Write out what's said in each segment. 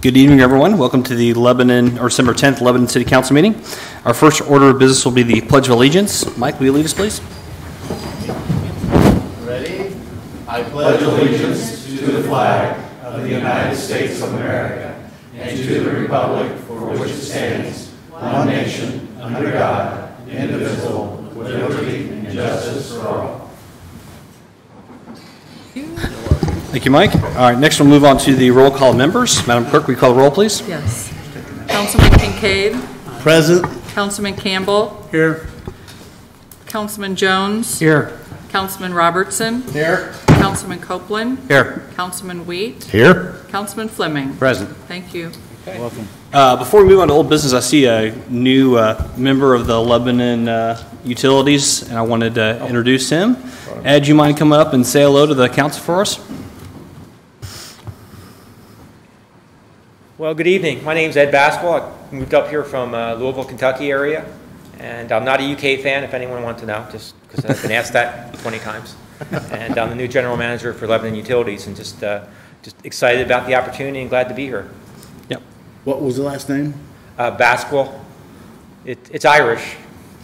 Good evening, everyone. Welcome to the Lebanon, or December 10th, Lebanon City Council meeting. Our first order of business will be the Pledge of Allegiance. Mike, will you lead us, please? Ready? I pledge allegiance to the flag of the United States of America and to the republic for which it stands, one nation, under God, indivisible, with liberty and justice for all. Thank you, Mike. All right, next we'll move on to the roll call members. Madam Clerk, will you call the roll, please? Yes. Councilman Kincaid. Present. Councilman Campbell. Here. Councilman Jones. Here. Councilman Robertson. Here. Councilman Copeland. Here. Councilman Wheat. Here. Councilman Fleming. Present. Thank you. Okay. Welcome. Before we move on to old business, I see a new member of the Lebanon Utilities, and I wanted to introduce him. Ed, do you mind coming up and say hello to the council for us? Well, good evening. My name's Ed Baskell. I moved up here from Louisville, Kentucky area, and I'm not a UK fan, if anyone wants to know, just because I've been asked that 20 times. And I'm the new general manager for Lebanon Utilities, and just excited about the opportunity and glad to be here. Yep. What was the last name? Baskell. It's Irish,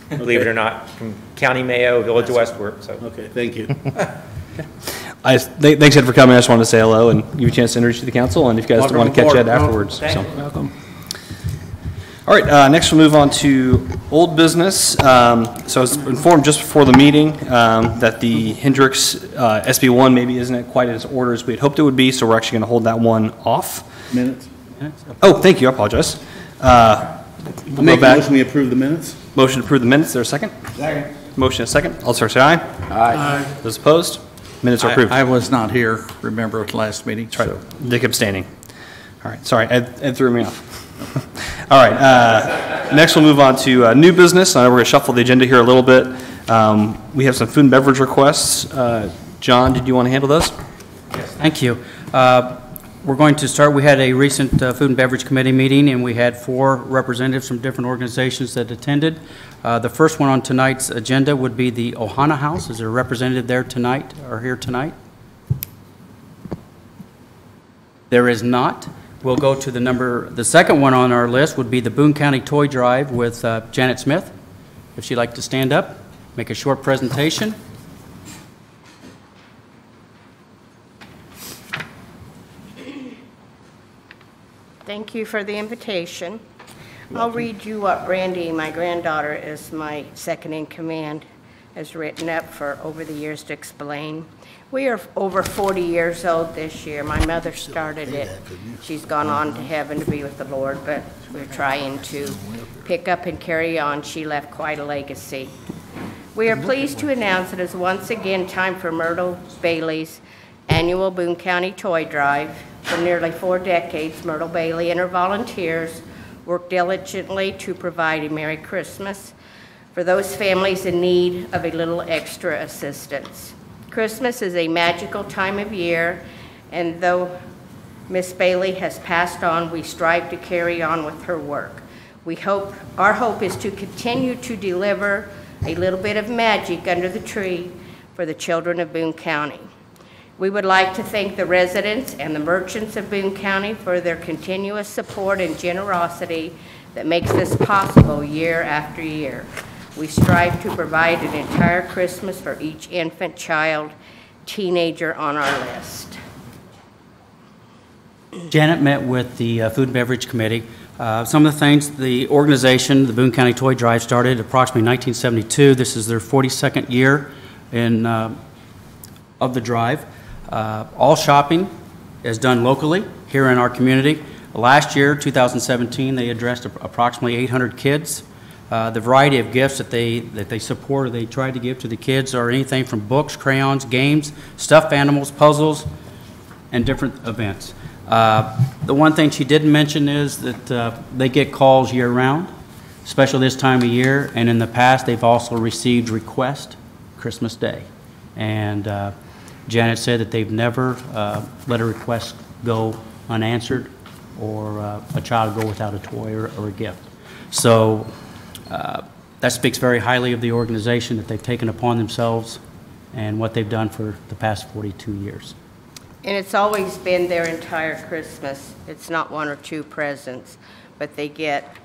believe it or not, from County Mayo, Village of Westport. So. Okay, thank you. Thanks, Ed, for coming. I just wanted to say hello and give you a chance to introduce you to the council, and if you guys want to catch Ed afterwards. Welcome. All right, next we'll move on to old business. So I was informed just before the meeting that the Hendricks SB1 maybe isn't quite as ordered as we had hoped it would be, so we're actually going to hold that one off. Minutes? Oh, thank you. I apologize. We'll make a motion we approve the minutes. Motion to approve the minutes. Is there a second? Second. Motion a second. All start say aye. Aye. Those opposed? Minutes are approved. I was not here, remember, at the last meeting. That's right. So. Dick abstaining. All right. Sorry, Ed threw me off. All right. Next, we'll move on to new business. We're going to shuffle the agenda here a little bit. We have some food and beverage requests. John, did you want to handle those? Yes, thank you. We're going to start. We had a recent Food and Beverage Committee meeting, and we had 4 representatives from different organizations that attended. The first one on tonight's agenda would be the Ohana House. Is there a representative there tonight or here tonight? There is not. We'll go to the second one on our list would be the Boone County Toy Drive with Janet Smith. If she'd like to stand up, make a short presentation. Thank you for the invitation. I'll read you what Brandy, my granddaughter, is my second in command, has written up for over the years to explain. We are over 40 years old this year. My mother started it. She's gone on to heaven to be with the Lord, but we're trying to pick up and carry on. She left quite a legacy. We are pleased to announce it is once again time for Myrtle Bailey's annual Boone County Toy Drive. For nearly 4 decades, Myrtle Bailey and her volunteers work diligently to provide a Merry Christmas for those families in need of a little extra assistance. Christmas is a magical time of year, and though Miss Bailey has passed on, we strive to carry on with her work. Our hope is to continue to deliver a little bit of magic under the tree for the children of Boone County. We would like to thank the residents and the merchants of Boone County for their continuous support and generosity that makes this possible year after year. We strive to provide an entire Christmas for each infant, child, teenager on our list. Janet met with the Food and Beverage Committee. Some of the things, the organization, the Boone County Toy Drive, started approximately 1972. This is their 42nd year of the drive. All shopping is done locally here in our community. Last year, 2017, they addressed approximately 800 kids. The variety of gifts that they support or they try to give to the kids are anything from books, crayons, games, stuffed animals, puzzles, and different events. The one thing she didn't mention is that they get calls year-round, especially this time of year, and in the past they've also received requests Christmas Day. And Janet said that they've never let a request go unanswered or a child go without a toy or a gift. So that speaks very highly of the organization that they've taken upon themselves and what they've done for the past 42 years. And it's always been their entire Christmas. It's not one or two presents, but they get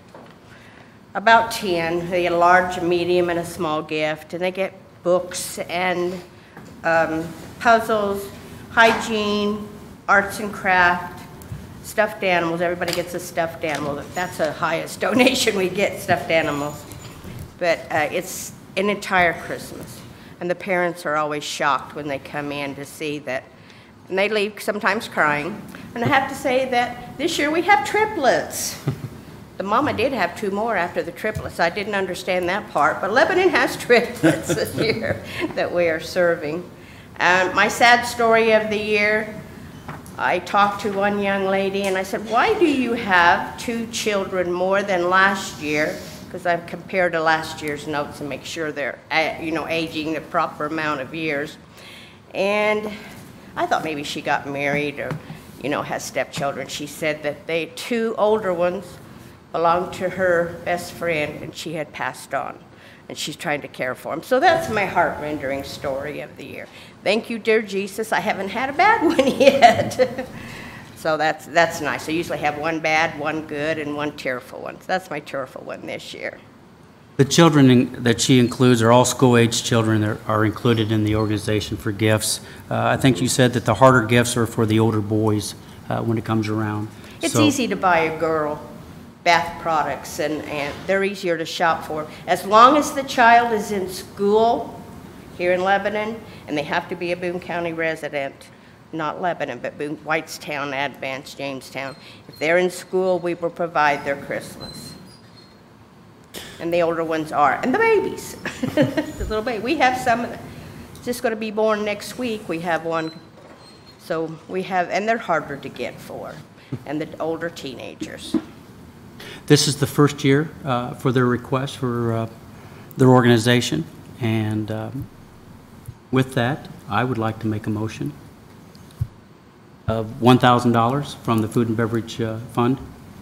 about 10. They get a large, a medium, and a small gift, and they get books and puzzles, hygiene, arts and craft, stuffed animals. Everybody gets a stuffed animal. That's the highest donation we get, stuffed animals. But it's an entire Christmas. And the parents are always shocked when they come in to see that. And they leave sometimes crying. And I have to say that this year we have triplets. The mama did have 2 more after the triplets. I didn't understand that part, but Lebanon has triplets this year that we are serving. My sad story of the year, I talked to one young lady and I said, why do you have 2 children more than last year? Because I've compared to last year's notes and make sure they're, aging the proper amount of years. And I thought maybe she got married or, has stepchildren. She said that 2 older ones belonged to her best friend and she had passed on. And she's trying to care for them. So that's my heart-rendering story of the year. Thank you, dear Jesus. I haven't had a bad one yet. So that's nice. I usually have 1 bad, 1 good, and 1 tearful one. So that's my tearful one this year. The children that she includes are all school-age children that are included in the organization for gifts. I think you said that the harder gifts are for the older boys when it comes around. It's easy to buy a girl bath products, and they're easier to shop for. As long as the child is in school here in Lebanon, and they have to be a Boone County resident, not Lebanon, but Boone, Whitestown, Advance, Jamestown. If they're in school, we will provide their Christmas. And the older ones are. And the babies, the little baby. We have some just going to be born next week. We have one. So we have, and they're harder to get for, and the older teenagers. This is the first year for their request for their organization. And with that, I would like to make a motion of $1,000 from the Food and Beverage Fund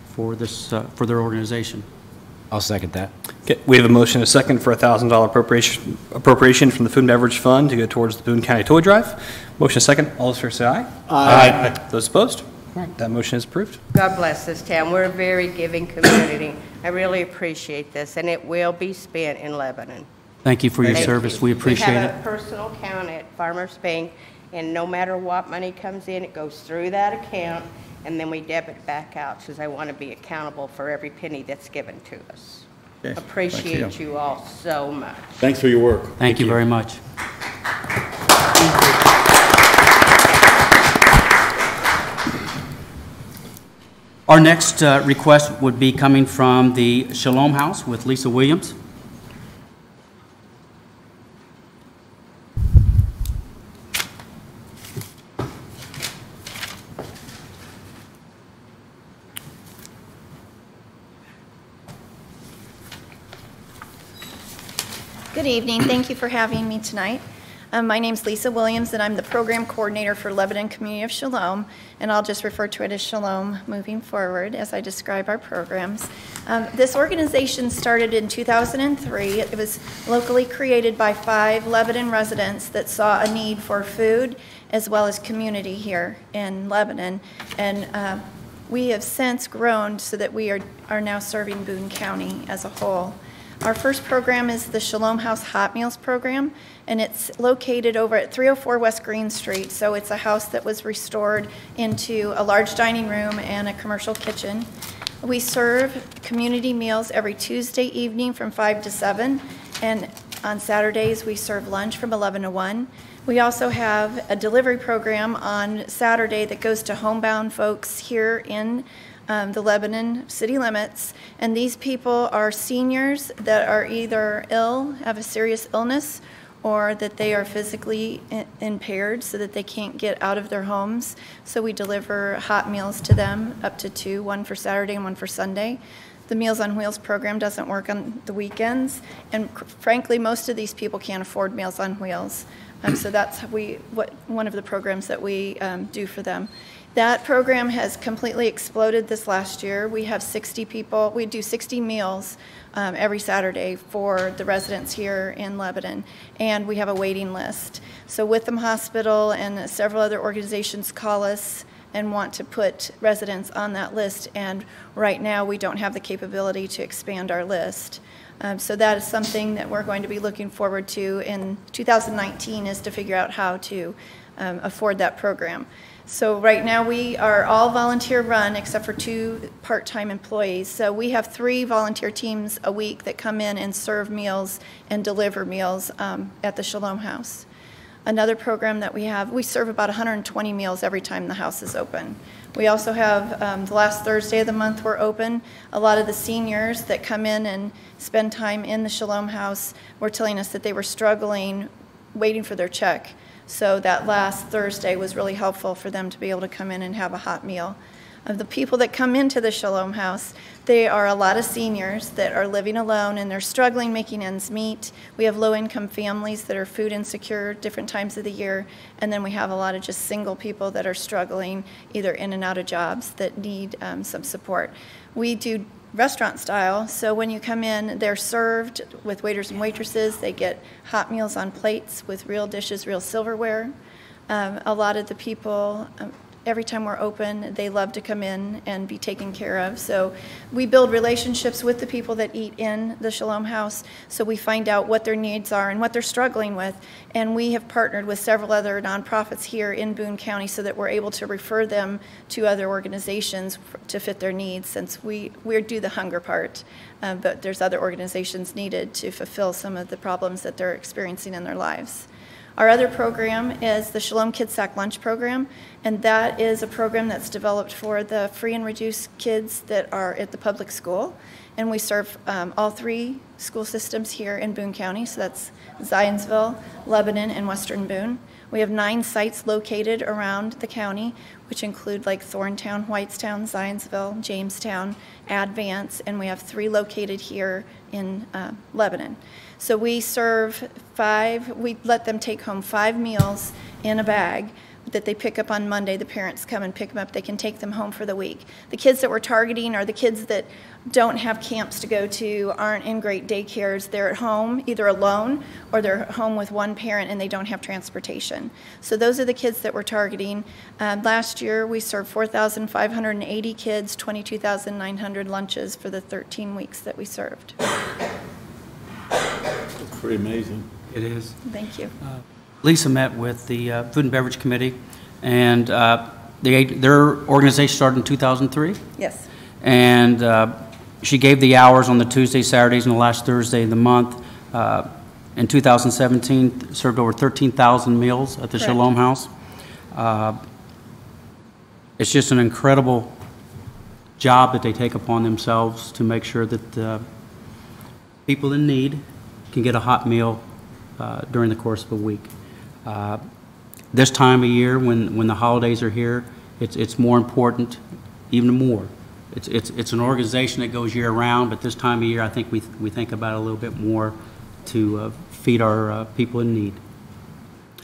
for this for their organization. I'll second that. Okay, we have a motion and a second for a $1,000 appropriation from the Food and Beverage Fund to go towards the Boone County Toy Drive. Motion and second. All those for say aye. Aye. Those opposed? All right, that motion is approved. God bless this town. We're a very giving community. I really appreciate this, and it will be spent in Lebanon. Thank you for your Thank service. you. We appreciate We have it. a personal account at Farmers Bank, and no matter what money comes in, it goes through that account, and then we debit it back out, because I want to be accountable for every penny that's given to us. Okay, Appreciate thank you all so much. Thanks for your work. Thank you very much. Our next request would be coming from the Shalom House with Lisa Williams. Good evening. Thank you for having me tonight. My name is Lisa Williams, and I'm the program coordinator for Lebanon Community of Shalom, and I'll just refer to it as Shalom moving forward as I describe our programs. This organization started in 2003. It was locally created by 5 Lebanon residents that saw a need for food as well as community here in Lebanon, and we have since grown so that we are now serving Boone County as a whole. Our first program is the Shalom House Hot Meals program, and it's located over at 304 West Green Street. So it's a house that was restored into a large dining room and a commercial kitchen. We serve community meals every Tuesday evening from 5 to 7, and on Saturdays we serve lunch from 11 to 1. We also have a delivery program on Saturday that goes to homebound folks here in the Lebanon city limits, and these people are seniors that are either ill, have a serious illness, or that they are physically impaired so that they can't get out of their homes. So we deliver hot meals to them, up to 2, one for Saturday and one for Sunday. The Meals on Wheels program doesn't work on the weekends, and frankly, most of these people can't afford Meals on Wheels. So that's one of the programs that we do for them. That program has completely exploded this last year. We have 60 people. We do 60 meals every Saturday for the residents here in Lebanon, and we have a waiting list. So Witham Hospital and several other organizations call us and want to put residents on that list, and right now we don't have the capability to expand our list. So that is something that we're going to be looking forward to in 2019, is to figure out how to afford that program. So right now we are all volunteer run except for 2 part-time employees. So we have 3 volunteer teams a week that come in and serve meals and deliver meals at the Shalom House. Another program that we have, we serve about 120 meals every time the house is open. We also have, the last Thursday of the month we're open. A lot of the seniors that come in and spend time in the Shalom House were telling us that they were struggling waiting for their check. So that last Thursday was really helpful for them to be able to come in and have a hot meal. Of the people that come into the Shalom House, they are a lot of seniors that are living alone and they're struggling making ends meet. We have low-income families that are food insecure different times of the year, and then we have a lot of just single people that are struggling either in and out of jobs that need some support. We do restaurant style, so when you come in, they're served with waiters and waitresses. They get hot meals on plates with real dishes, real silverware. A lot of the people, every time we're open, they love to come in and be taken care of. So we build relationships with the people that eat in the Shalom House, so we find out what their needs are and what they're struggling with. And we have partnered with several other nonprofits here in Boone County so that we're able to refer them to other organizations to fit their needs, since we do the hunger part, but there's other organizations needed to fulfill some of the problems that they're experiencing in their lives. Our other program is the Shalom Kids Sack Lunch Program, and that is a program that's developed for the free and reduced kids that are at the public school. And we serve all 3 school systems here in Boone County, so that's Zionsville, Lebanon, and Western Boone. We have 9 sites located around the county, which include like Thorntown, Whitestown, Zionsville, Jamestown, Advance, and we have 3 located here in Lebanon. So we serve 5, we let them take home 5 meals in a bag that they pick up on Monday. The parents come and pick them up. They can take them home for the week. The kids that we're targeting are the kids that don't have camps to go to, aren't in great daycares. They're at home either alone or they're home with one parent and they don't have transportation. So those are the kids that we're targeting. Last year we served 4,580 kids, 22,900 lunches for the 13 weeks that we served. Pretty amazing. It is. Thank you. Lisa met with the Food and Beverage Committee, and their organization started in 2003. Yes. And she gave the hours on the Tuesdays, Saturdays, and the last Thursday of the month. In 2017, served over 13,000 meals at the Correct. Shalom House. It's just an incredible job that they take upon themselves to make sure that people in need can get a hot meal during the course of a week. This time of year, when the holidays are here, it's more important, even more. It's an organization that goes year-round, but this time of year, I think we think about it a little bit more to feed our people in need.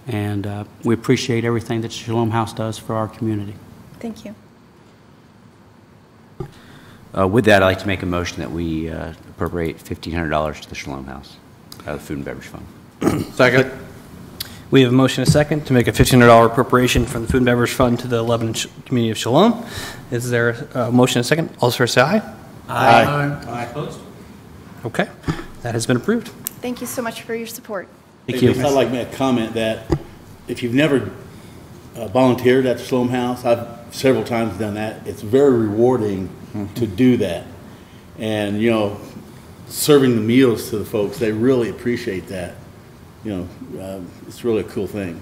And we appreciate everything that Shalom House does for our community. Thank you. With that, I'd like to make a motion that we appropriate $1,500 to the Shalom House out of the Food and Beverage Fund. Second. We have a motion and a second to make a $1,500 appropriation from the Food and Beverage Fund to the Lebanon Community of Shalom. Is there a motion and a second? All those say aye. Aye. Opposed? Okay, that has been approved. Thank you so much for your support. Thank you. I'd like to make a comment that if you've never volunteered at the Shalom House, I've several times done that. It's very rewarding to do that. And, you know, serving the meals to the folks, they really appreciate that. You know, it's really a cool thing.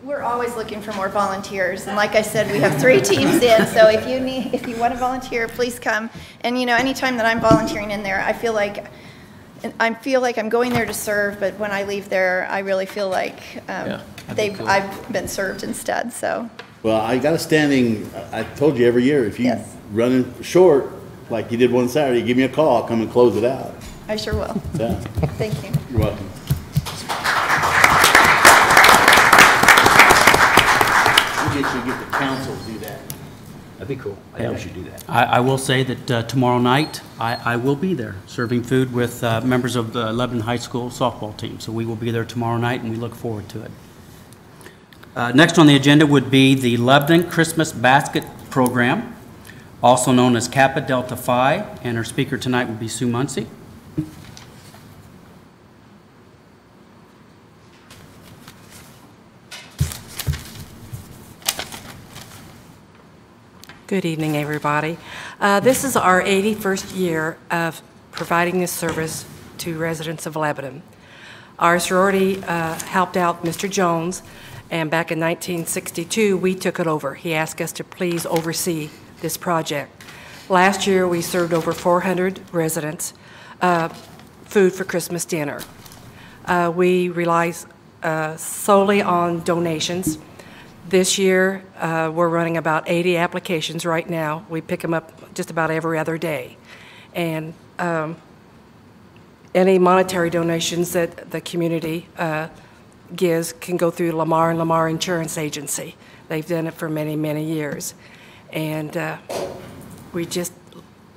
We're always looking for more volunteers, and like I said, we have 3 teams in, so if you want to volunteer, please come. And you know, anytime that I'm volunteering in there, I feel like I'm going there to serve, but when I leave there, I really feel like I've been served instead. So. Well, I got a standing, I told you every year, if you Yes. running short, like you did one Saturday, give me a call, I'll come and close it out. I sure will. Yeah, Thank you. you're welcome. We'll get you council do that. That'd be cool. I think we should do that. I will say that tomorrow night, I will be there serving food with members of the Lebanon High School softball team. So we will be there tomorrow night, and we look forward to it. Next on the agenda would be the Lebanon Christmas Basket Program, also known as Kappa Delta Phi, and our speaker tonight will be Sue Muncie. Good evening, everybody. This is our 81st year of providing this service to residents of Lebanon. Our sorority helped out Mr. Jones, and back in 1962, we took it over. He asked us to please oversee this project. Last year, we served over 400 residents food for Christmas dinner. We rely solely on donations. This year, we're running about 80 applications right now. We pick them up just about every other day. And any monetary donations that the community gives can go through Lamar and Lamar Insurance Agency. They've done it for many, many years. And we just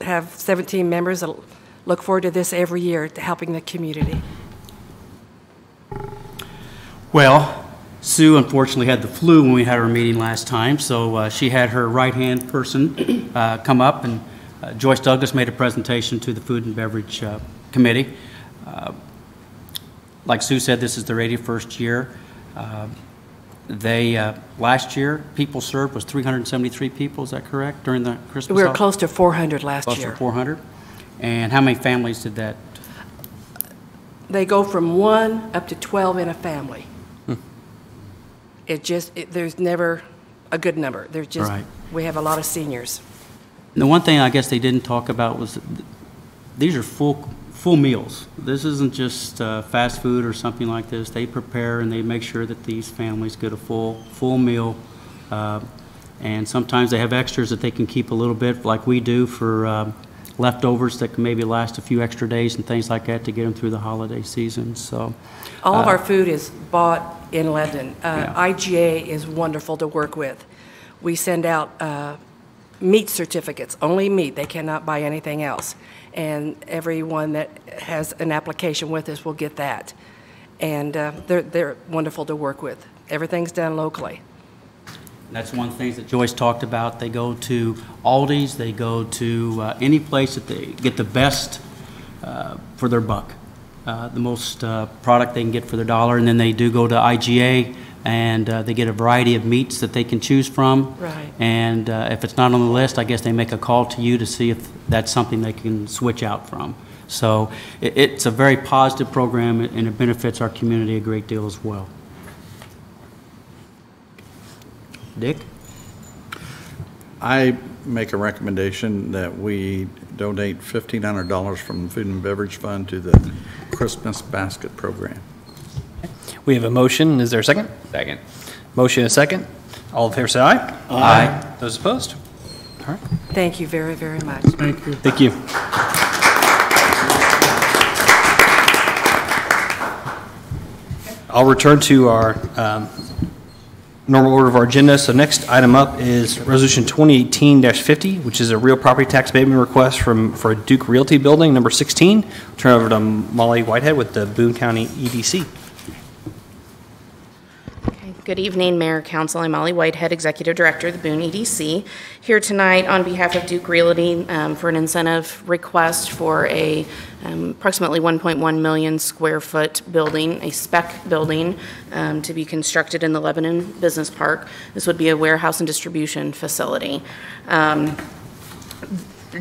have 17 members that look forward to this every year, to helping the community. Well, Sue unfortunately had the flu when we had our meeting last time, so she had her right-hand person come up, and Joyce Douglas made a presentation to the Food and Beverage Committee. Like Sue said, this is their 81st year. Last year, people served was 373 people, is that correct, during the Christmas? We were close to 400 last year. Close to 400? And how many families did that? They go from 1 up to 12 in a family. There's never a good number. There's just, right. We have a lot of seniors. And the one thing I guess they didn't talk about was these are full meals. This isn't just fast food or something like this. They prepare and they make sure that these families get a full meal. And sometimes they have extras that they can keep a little bit, like we do, for leftovers that can maybe last a few extra days and things like that to get them through the holiday season. So all of our food is bought in Lebanon. Yeah. IGA is wonderful to work with. We send out meat certificates, only meat. They cannot buy anything else. And everyone that has an application with us will get that. And they're wonderful to work with. Everything's done locally. that's one of the things that Joyce talked about. They go to Aldi's, they go to any place that they get the best for their buck, the most product they can get for their dollar, and then they do go to IGA, and they get a variety of meats that they can choose from. Right. And if it's not on the list, I guess they make a call to you to see if that's something they can switch out from. So it's a very positive program, and it benefits our community a great deal as well. Dick? I make a recommendation that we donate $1,500 from the Food and Beverage Fund to the Christmas Basket Program. We have a motion. Is there a second? Second. Motion and a second. All in favor say aye. Aye. Those opposed? All right. Thank you very, very much. Thank you. Thank you. I'll return to our normal order of our agenda. So next item up is Resolution 2018-50, which is a real property tax abatement request for Duke Realty Building, number 16. I'll turn over to Molly Whitehead with the Boone County EDC. Good evening, Mayor, Council. I'm Molly Whitehead, Executive Director of the Boone EDC, here tonight on behalf of Duke Realty for an incentive request for a approximately 1.1 million square foot building, a spec building to be constructed in the Lebanon Business Park. This would be a warehouse and distribution facility.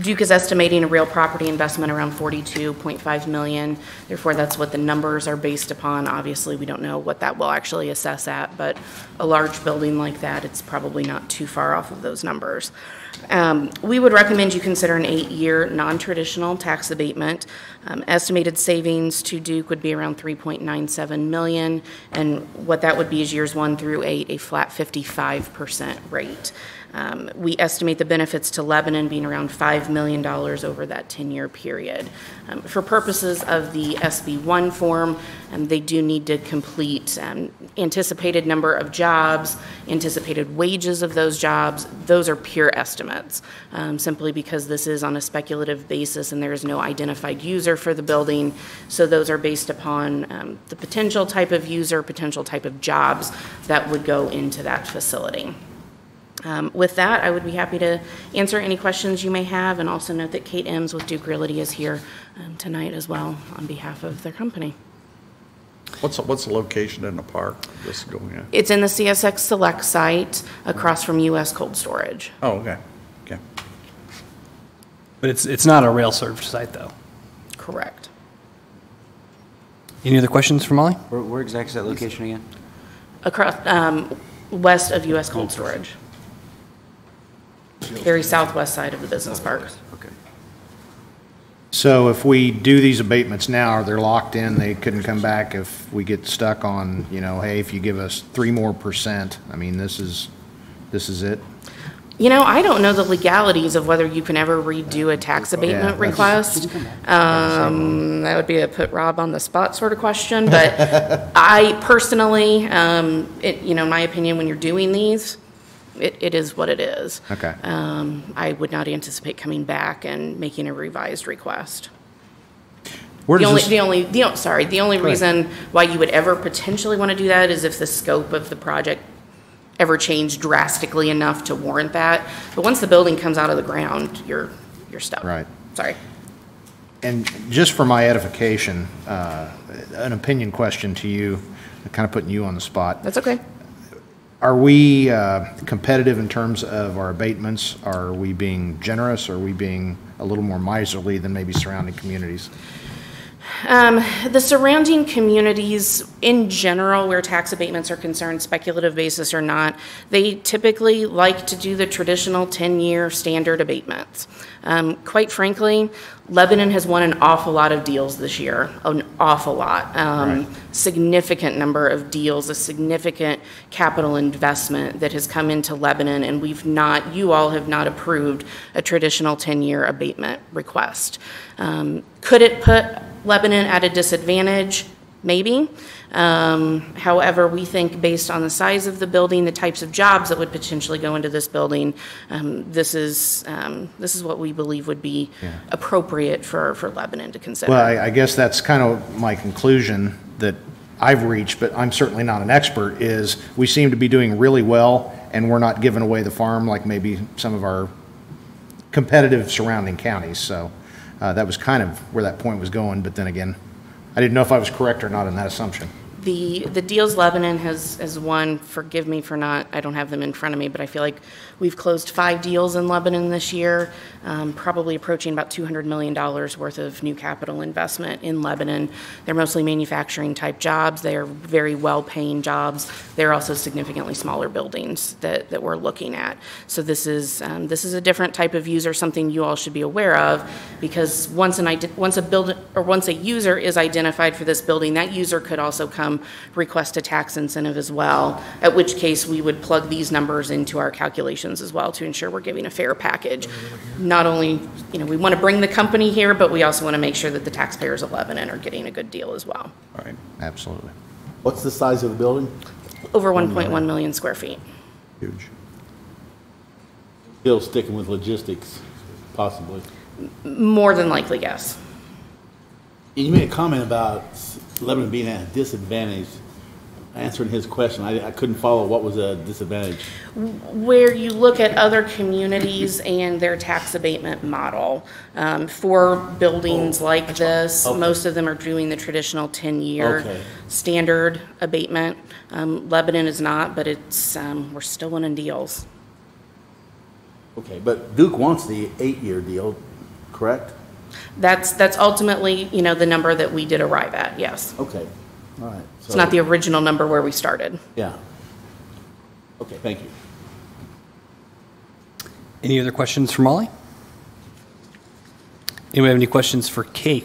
Duke is estimating a real property investment around $42.5 million. Therefore, that's what the numbers are based upon. Obviously, we don't know what that will actually assess at, but a large building like that, it's probably not too far off of those numbers. We would recommend you consider an 8-year non-traditional tax abatement. Estimated savings to Duke would be around $3.97 million, and what that would be is years 1 through 8, a flat 55% rate. We estimate the benefits to Lebanon being around $5 million over that 10-year period. For purposes of the SB1 form, they do need to complete anticipated number of jobs, anticipated wages of those jobs. Those are pure estimates, simply because this is on a speculative basis and there is no identified user for the building. So those are based upon the potential type of user, potential type of jobs that would go into that facility. With that, I would be happy to answer any questions you may have, and also note that Kate Ems with Duke Realty is here tonight as well on behalf of their company. What's the location in the park this is going in? It's in the CSX Select site across from U.S. Cold Storage. Oh, okay. Okay. But it's not a rail-served site, though. Correct. Any other questions for Molly? Where exactly is that location again? Across west of U.S. Cold Storage. Very southwest side of the business park. Okay. So if we do these abatements now, they're locked in, they couldn't come back if we get stuck on, you know, hey, if you give us 3% more, I mean, this is it? You know, I don't know the legalities of whether you can ever redo a tax abatement request. That would be a put Rob on the spot sort of question, but I personally, you know, in my opinion, when you're doing these, it is what it is. Okay. I would not anticipate coming back and making a revised request. Where The does only this- reason why you would ever potentially want to do that is if the scope of the project ever changed drastically enough to warrant that. But once the building comes out of the ground, you're stuck. Right. Sorry. And just for my edification, an opinion question to you, kind of putting you on the spot. That's okay. Are we competitive in terms of our abatements? Are we being generous? Are we being a little more miserly than maybe surrounding communities? The surrounding communities in general, where tax abatements are concerned, speculative basis or not, they typically like to do the traditional 10-year standard abatements. Quite frankly, Lebanon has won an awful lot of deals this year, an awful lot. Right. Significant number of deals, a significant capital investment that has come into Lebanon, and you all have not approved a traditional 10-year abatement request. Could it put Lebanon at a disadvantage? Maybe. However, we think based on the size of the building, the types of jobs that would potentially go into this building, this is what we believe would be appropriate for Lebanon to consider. Well, I guess that's kind of my conclusion that I've reached, but I'm certainly not an expert, is we seem to be doing really well, and we're not giving away the farm like maybe some of our competitive surrounding counties. So that was kind of where that point was going, but then again, I didn't know if I was correct or not in that assumption. The deals Lebanon has won, forgive me for not, I don't have them in front of me, but I feel like we've closed 5 deals in Lebanon this year, probably approaching about $200 million worth of new capital investment in Lebanon. They're mostly manufacturing type jobs. They are very well-paying jobs. They're also significantly smaller buildings that we're looking at. So this is a different type of user, something you all should be aware of, because once a user is identified for this building, that user could also come request a tax incentive as well, at which case we would plug these numbers into our calculations as well to ensure we're giving a fair package. Not only, we want to bring the company here, but we also want to make sure that the taxpayers of Lebanon are getting a good deal as well. All right, absolutely. What's the size of the building? Over 1.1 million square feet. Huge. Still sticking with logistics, possibly. More than likely, yes. You made a comment about Lebanon being at a disadvantage. Answering his question, I couldn't follow what was a disadvantage. Where you look at other communities and their tax abatement model. For buildings like this, most of them are doing the traditional 10-year standard abatement. Lebanon is not, but it's we're still winning deals. Okay, but Duke wants the 8-year deal, correct? That's ultimately, the number that we did arrive at, yes. Okay, all right. So, it's not the original number where we started. Yeah. Okay, thank you. Any other questions for Molly? Anyone have any questions for Kate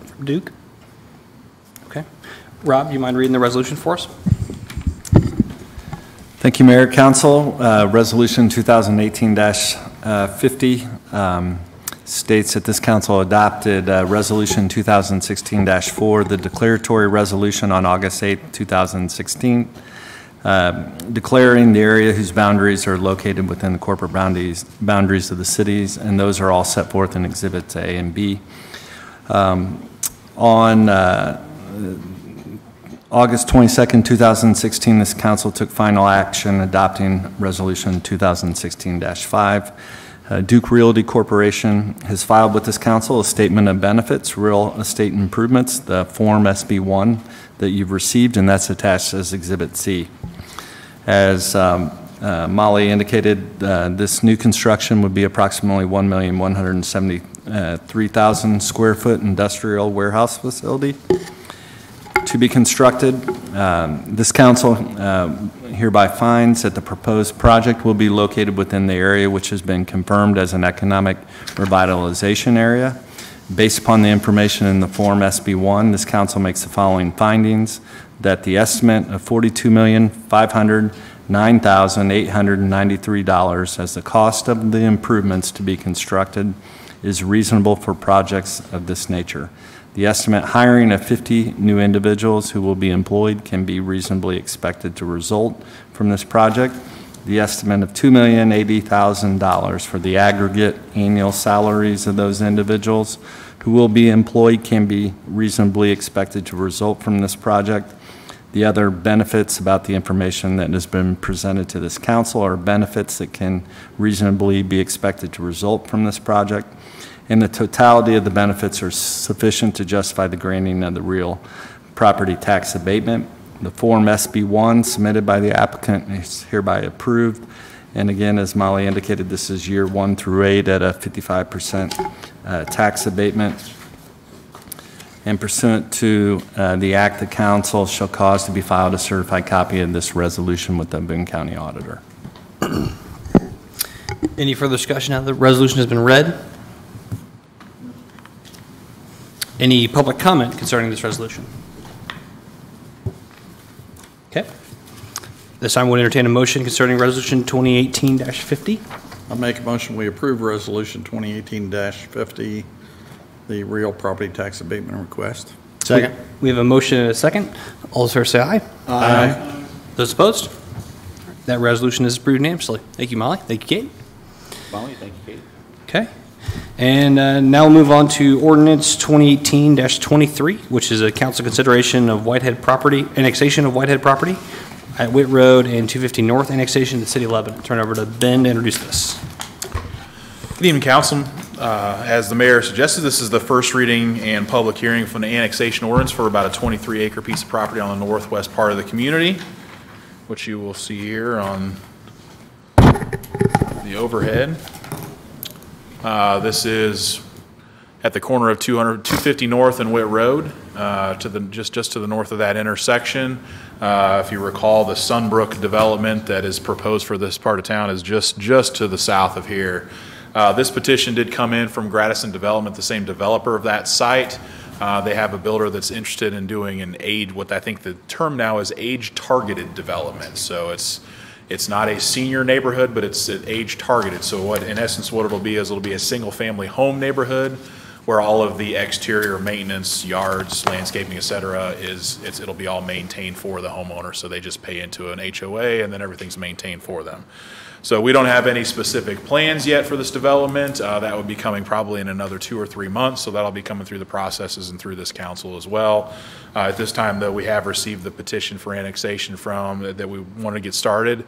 from Duke? Okay. Rob, do you mind reading the resolution for us? Thank you, Mayor, Council. Resolution 2018-50 states that this council adopted Resolution 2016-4, the declaratory resolution on August 8, 2016, declaring the area whose boundaries are located within the corporate boundaries of the cities, and those are all set forth in Exhibits A and B. On August 22nd, 2016, this council took final action adopting Resolution 2016-5. Duke Realty Corporation has filed with this council a statement of benefits, real estate improvements, the Form SB1 that you've received, and that's attached as Exhibit C. As Molly indicated, this new construction would be approximately 1,173,000 square foot industrial warehouse facility to be constructed. This council hereby finds that the proposed project will be located within the area which has been confirmed as an economic revitalization area. Based upon the information in the Form SB1, this council makes the following findings: that the estimate of $42,509,893 as the cost of the improvements to be constructed is reasonable for projects of this nature. The estimate hiring of 50 new individuals who will be employed can be reasonably expected to result from this project. The estimate of $2,080,000 for the aggregate annual salaries of those individuals who will be employed can be reasonably expected to result from this project. The other benefits about the information that has been presented to this council are benefits that can reasonably be expected to result from this project, and the totality of the benefits are sufficient to justify the granting of the real property tax abatement. The Form SB1 submitted by the applicant is hereby approved. And again, as Molly indicated, this is year 1 through 8 at a 55% tax abatement. And pursuant to the act, the council shall cause to be filed a certified copy of this resolution with the Boone County Auditor. Any further discussion now that the resolution has been read? Any public comment concerning this resolution? Okay. This time we'll entertain a motion concerning Resolution 2018-50. I make a motion we approve Resolution 2018-50, the real property tax abatement request. Second. We have a motion and a second. All those fair say aye. Aye. Those opposed? That resolution is approved unanimously. Thank you, Molly. Thank you, Kate. Molly, thank you, Kate. Okay. And now we'll move on to Ordinance 2018-23, which is a council consideration of Whitehead property, annexation of Whitehead property at Witt Road and 250 North, annexation to the City of Lebanon. Turn over to Ben to introduce this. Good evening, Council. As the Mayor suggested, this is the first reading and public hearing from the annexation ordinance for about a 23-acre piece of property on the northwest part of the community, which you will see here on the overhead. This is at the corner of 250 North and Witt Road, just to the north of that intersection. If you recall, the Sunbrook development that is proposed for this part of town is just to the south of here. This petition did come in from Gradison Development, the same developer of that site. They have a builder that's interested in doing what I think the term now is age-targeted development. So it's not a senior neighborhood, but it's age targeted. So in essence, what it'll be is it'll be a single family home neighborhood where all of the exterior maintenance, yards, landscaping, et cetera, it'll be all maintained for the homeowner. So they just pay into an HOA and then everything's maintained for them. So we don't have any specific plans yet for this development. That would be coming probably in another 2 or 3 months. So that'll be coming through the processes and through this council as well. At this time, though, we have received the petition for annexation that we want to get started.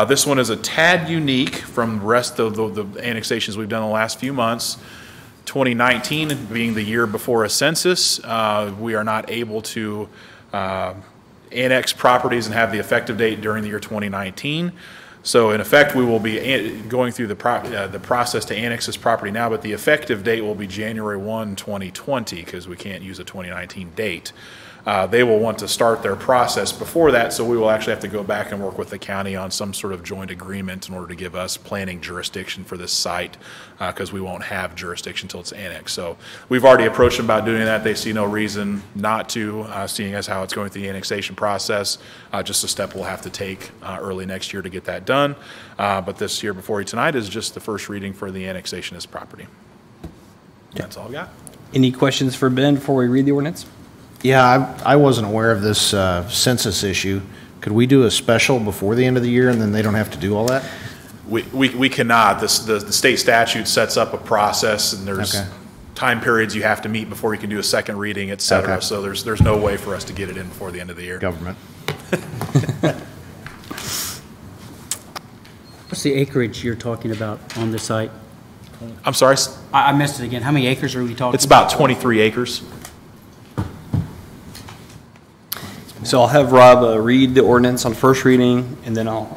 This one is a tad unique from the rest of the annexations we've done in the last few months. 2019 being the year before a census, we are not able to annex properties and have the effective date during the year 2019. So in effect, we will be going through the process to annex this property now, but the effective date will be January 1, 2020, because we can't use a 2019 date. They will want to start their process before that, so we will actually have to go back and work with the county on some sort of joint agreement in order to give us planning jurisdiction for this site, because we won't have jurisdiction until it's annexed. So we've already approached them about doing that. They see no reason not to, seeing as how it's going through the annexation process. Just a step we'll have to take early next year to get that done. But this here before you tonight is just the first reading for the annexation of this property. That's all I've got. Any questions for Ben before we read the ordinance? Yeah, I wasn't aware of this census issue. Could we do a special before the end of the year and then they don't have to do all that? We cannot. The state statute sets up a process, and there's time periods you have to meet before you can do a second reading, et cetera. Okay. So there's no way for us to get it in before the end of the year. Government. What's the acreage you're talking about on the site? I'm sorry? I missed it again. How many acres are we talking? It's about 23 acres. So I'll have Rob read the ordinance on first reading, and then I'll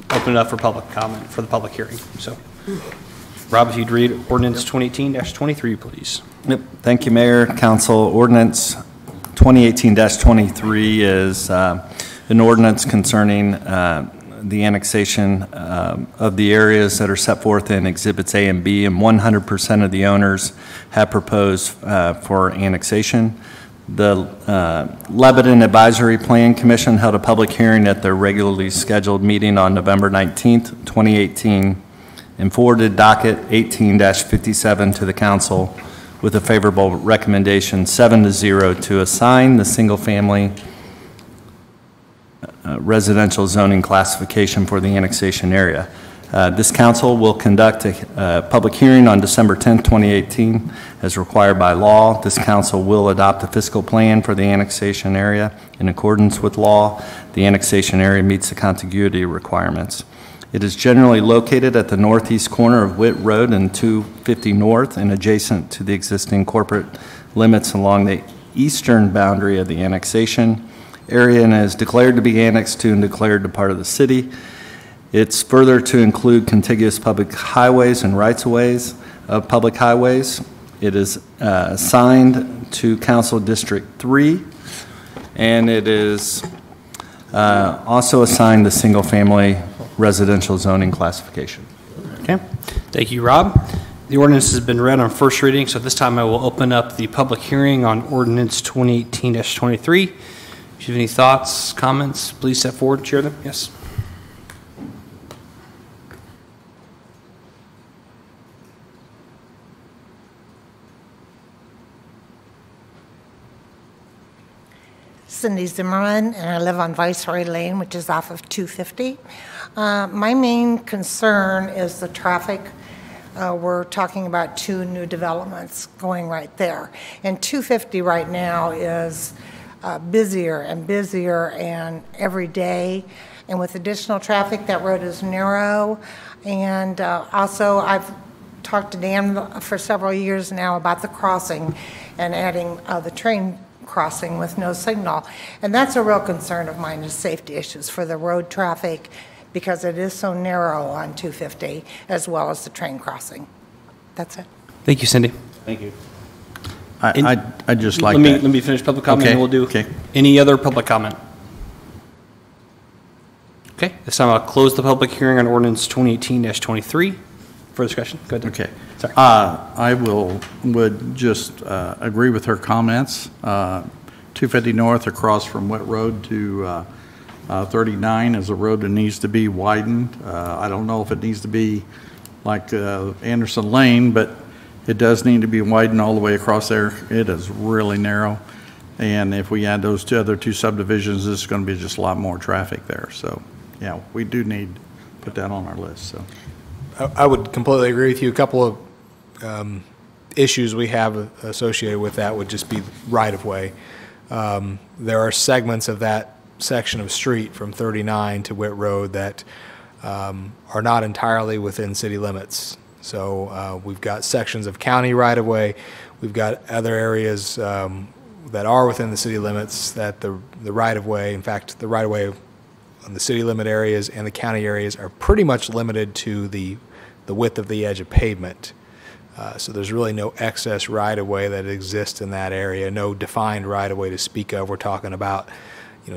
open it up for public comment for the public hearing. So, Rob, if you'd read ordinance 2018-23, please. Yep. Thank you, Mayor, Council. Ordinance 2018-23 is an ordinance concerning the annexation of the areas that are set forth in Exhibits A and B, and 100% of the owners have proposed for annexation. The Lebanon Advisory Plan Commission held a public hearing at their regularly scheduled meeting on November 19th, 2018, and forwarded docket 18-57 to the council with a favorable recommendation 7-0 to assign the single-family residential zoning classification for the annexation area. This council will conduct a public hearing on December 10th, 2018, as required by law. This council will adopt a fiscal plan for the annexation area in accordance with law. The annexation area meets the contiguity requirements. It is generally located at the northeast corner of Witt Road and 250 North and adjacent to the existing corporate limits along the eastern boundary of the annexation area, and is declared to be annexed to and declared a part of the city. It's further to include contiguous public highways and rights-of-ways of public highways. It is assigned to Council District 3, and it is also assigned the single-family residential zoning classification. Okay. Thank you, Rob. The ordinance has been read on first reading, so at this time I will open up the public hearing on ordinance 2018-23. If you have any thoughts, comments, please step forward, share them. Yes. Cindy Zimmerman, and I live on Viceroy Lane, which is off of 250. My main concern is the traffic. We're talking about 2 new developments going right there. And 250 right now is busier and busier and every day. And with additional traffic, that road is narrow. And also, I've talked to Dan for several years now about the crossing and adding the train crossing with no signal. And that's a real concern of mine, is safety issues for the road traffic, because it is so narrow on 250, as well as the train crossing. That's it. Thank you, Cindy. Thank you. I just like let me finish public comment, Okay. and we'll do any other public comment. Okay, this time I'll close the public hearing on ordinance 2018-23. Further discussion? Go ahead. Okay. Sorry. I would just agree with her comments. 250 North across from Witt Road to 39 is a road that needs to be widened. I don't know if it needs to be like Anderson Lane, but it does need to be widened all the way across there. It is really narrow. And if we add those other 2 subdivisions, it's going to be just a lot more traffic there. So, yeah, we do need to put that on our list. So, I would completely agree with you. A couple of issues we have associated with that would just be right-of-way. There are segments of that section of street from 39 to Witt Road that are not entirely within city limits. So we've got sections of county right-of-way. We've got other areas that are within the city limits that the right-of-way, in fact, the right-of-way on the city limit areas and the county areas are pretty much limited to the width of the edge of pavement. So there's really no excess right-of-way that exists in that area, no defined right-of-way to speak of. We're talking about,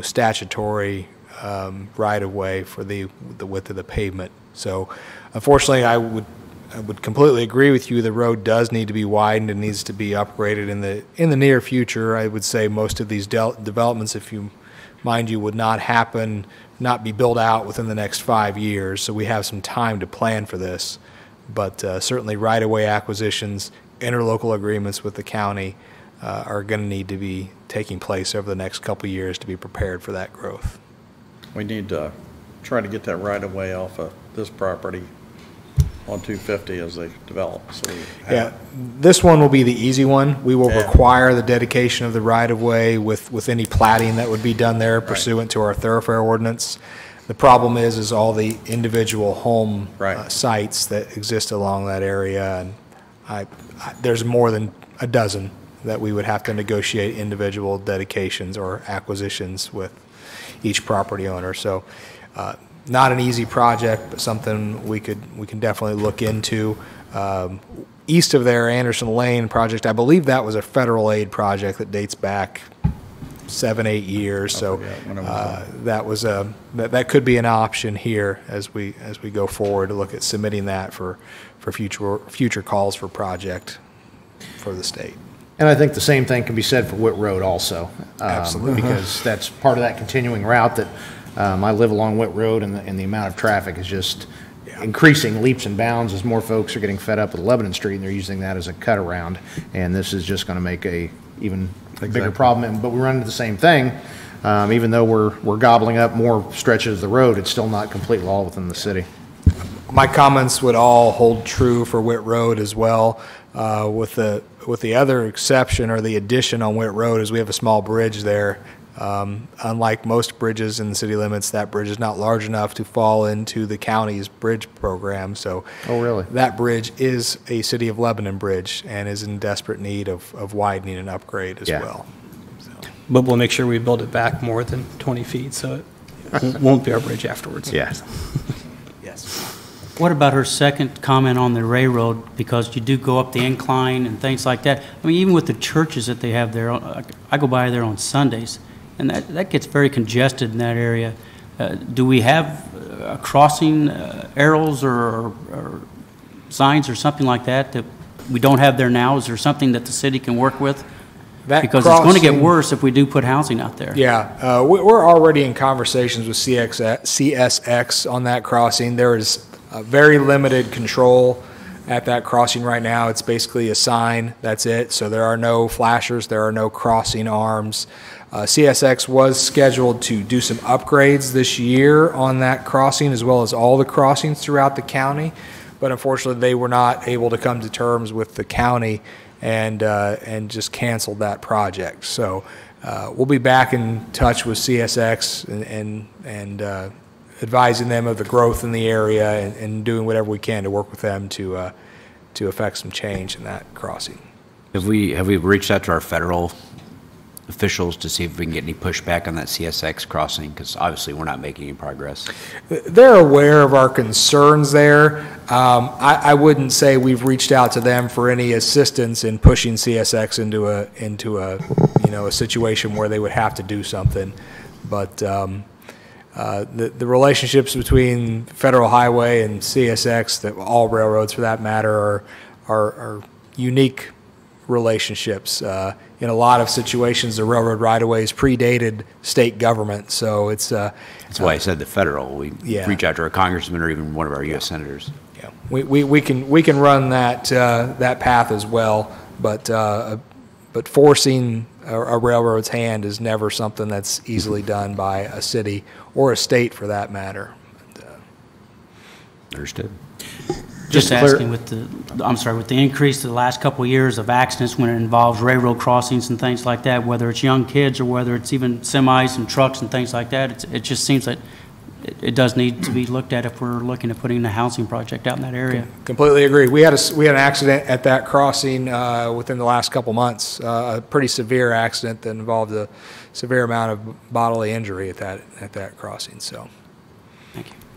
statutory right-of-way for the width of the pavement. So unfortunately, I would completely agree with you. The road does need to be widened and needs to be upgraded in the near future. I would say most of these developments, mind you, would not be built out within the next 5 years. So we have some time to plan for this. But certainly right-of-way acquisitions, interlocal agreements with the county are going to need to be taking place over the next couple of years to be prepared for that growth. We need to try to get that right-of-way off of this property on 250 as they develop. So yeah, this one will be the easy one. We will require the dedication of the right-of-way with any platting that would be done there pursuant to our thoroughfare ordinance. The problem is all the individual home sites that exist along that area, and there's more than a dozen that we would have to negotiate individual dedications or acquisitions with each property owner. So not an easy project, but something we can definitely look into. East of there, Anderson Lane project, I believe that was a federal aid project that dates back 7-8 years. So that could be an option here as we go forward to look at submitting that for future calls for project for the state. And I think the same thing can be said for Whit Road also. Absolutely. Because that's part of that continuing route that I live along Whit Road, and the amount of traffic is just increasing leaps and bounds as more folks are getting fed up with Lebanon Street and they're using that as a cut around. And this is just going to make a even bigger problem. But we run into the same thing. Even though we're gobbling up more stretches of the road, it's still not completely all within the city. My comments would all hold true for Whit Road as well. With the other exception or the addition on Whit Road is we have a small bridge there. Unlike most bridges in the city limits, that bridge is not large enough to fall into the county's bridge program. So that bridge is a City of Lebanon bridge and is in desperate need of widening and upgrade as well. So. But we'll make sure we build it back more than 20 feet so it won't be our bridge afterwards. Yes. Yes. What about her second comment on the railroad? Because you do go up the incline and things like that. I mean, even with the churches that they have there, I go by there on Sundays, and that gets very congested in that area. Do we have crossing arrows or signs or something like that we don't have there now? Is there something that the city can work with? Because it's going to get worse if we do put housing out there. Yeah, we're already in conversations with CSX on that crossing. There is very limited control at that crossing right now. It's basically a sign, that's it. So there are no flashers, there are no crossing arms. CSX was scheduled to do some upgrades this year on that crossing as well as all the crossings throughout the county. But unfortunately, they were not able to come to terms with the county and just canceled that project. So we'll be back in touch with CSX and advising them of the growth in the area and doing whatever we can to work with them to affect some change in that crossing. Have we reached out to our federal officials to see if we can get any pushback on that CSX crossing? Because obviously we're not making any progress. They're aware of our concerns there. I wouldn't say we've reached out to them for any assistance in pushing CSX into a situation where they would have to do something. But the relationships between Federal Highway and CSX, that all railroads for that matter, are unique relationships. In a lot of situations, the railroad right-of-ways predated state government, so it's. That's why I said the federal. We reach out to our congressman or even one of our U.S. senators. Yeah, we can run that path as well, but forcing a railroad's hand is never something that's easily done by a city or a state for that matter. Understood. Just asking with the increase the last couple of years of accidents when it involves railroad crossings and things like that, whether it's young kids or whether it's even semis and trucks and things like that, it just seems that it does need to be looked at if we're looking at putting a housing project out in that area. Completely agree. We had an accident at that crossing within the last couple months, a pretty severe accident that involved a severe amount of bodily injury at that crossing. So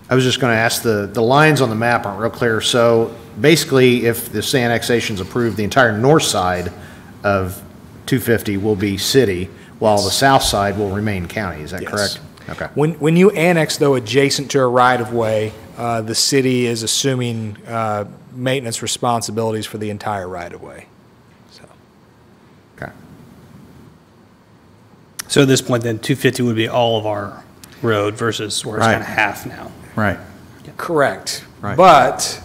I was just going to ask, the lines on the map aren't real clear. So basically, if this annexation is approved, the entire north side of 250 will be city, while the south side will remain county. Is that Yes. correct? Okay. When you annex, though, adjacent to a right-of-way, the city is assuming maintenance responsibilities for the entire right-of-way. So at this point, then 250 would be all of our road versus where it's Right. kind of half now. Right. Correct. Right. But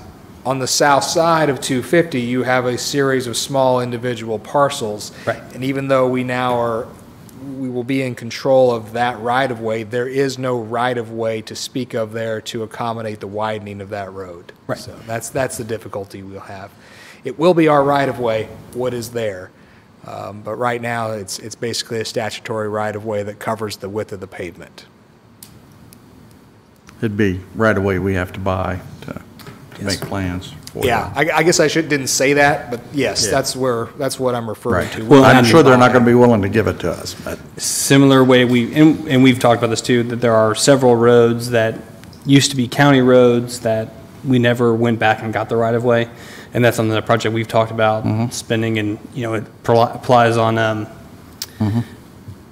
on the south side of 250, you have a series of small individual parcels. Right. And even though we will be in control of that right-of-way, there is no right-of-way to speak of there to accommodate the widening of that road. Right. So that's the difficulty we'll have. It will be our right-of-way, what is there. But right now, it's basically a statutory right-of-way that covers the width of the pavement. It'd be right away we have to buy to make plans for Yeah, that. I guess I didn't say that, but yes, Yeah. that's what I'm referring Right. to. Well, I'm sure they're not going to be willing to give it to us, but. Similar way and we've talked about this too, that there are several roads that used to be county roads that we never went back and got the right of way. And that's on the project we've talked about spending, and, it applies on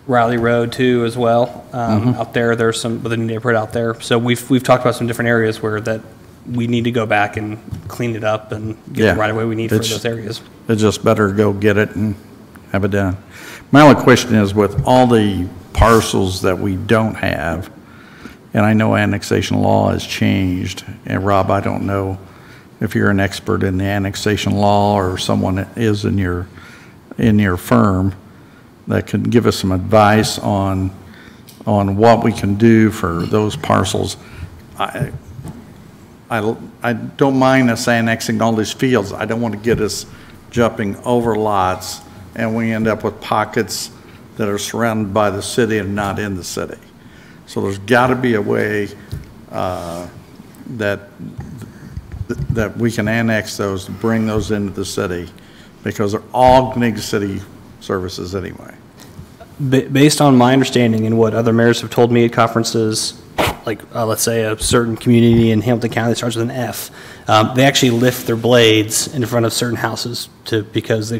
Riley Road too as well. Out there, there's some, with the new neighborhood out there. So we've talked about some different areas where that we need to go back and clean it up and get the right of way we need for those areas. It's just better to go get it and have it done. My only question is, with all the parcels that we don't have, and I know annexation law has changed, and Rob, I don't know if you're an expert in the annexation law or someone that is in your firm that could give us some advice on what we can do for those parcels. I don't mind us annexing all these fields. I don't want to get us jumping over lots and we end up with pockets that are surrounded by the city and not in the city. So there's got to be a way that we can annex those, bring those into the city, because they're all Gnig City services anyway. Based on my understanding and what other mayors have told me at conferences, like let's say a certain community in Hamilton County that starts with an F, they actually lift their blades in front of certain houses because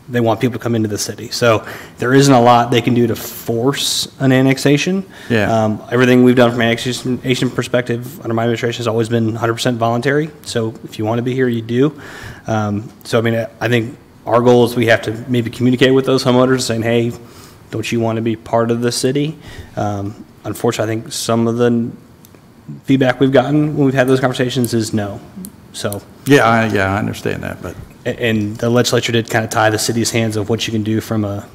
they want people to come into the city. So there isn't a lot they can do to force an annexation. Yeah. Everything we've done from an annexation perspective under my administration has always been 100% voluntary. So if you want to be here, you do. So I mean, I think our goal is we have to maybe communicate with those homeowners saying, hey, don't you want to be part of the city? Unfortunately, I think some of the feedback we've gotten when we've had those conversations is no. So Yeah, I understand that, but. And the legislature did kind of tie the city's hands of what you can do from a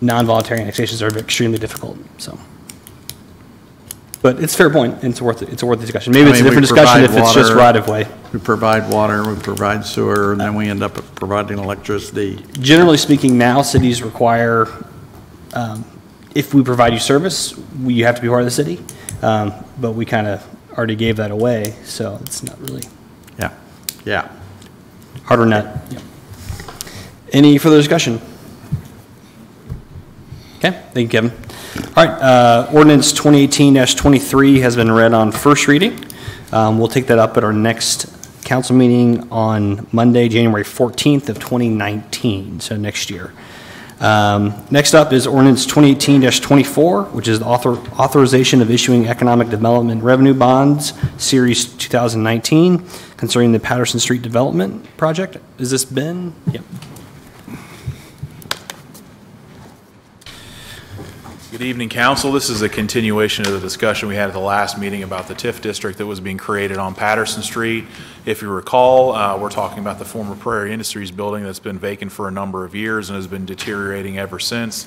non-voluntary annexations are extremely difficult, so. But it's a fair point, and it's worth the discussion. Maybe it's a different discussion if it's just right-of-way. We provide water, we provide sewer, and then we end up providing electricity. Generally speaking, now cities require, if we provide you service, you have to be part of the city. But we kind of already gave that away, so it's not really. Yeah. Harder nut. Yep. Any further discussion? Okay, thank you, Kevin. All right, ordinance 2018-23 has been read on first reading. We'll take that up at our next council meeting on Monday, January 14th of 2019, so next year. Next up is ordinance 2018-24, which is the authorization of issuing economic development revenue bonds, series 2019, concerning the Patterson Street development project. Is this Ben? Yep. Good evening, council. This is a continuation of the discussion we had at the last meeting about the TIF district that was being created on Patterson Street. If you recall, we're talking about the former Prairie Industries building that's been vacant for a number of years and has been deteriorating ever since.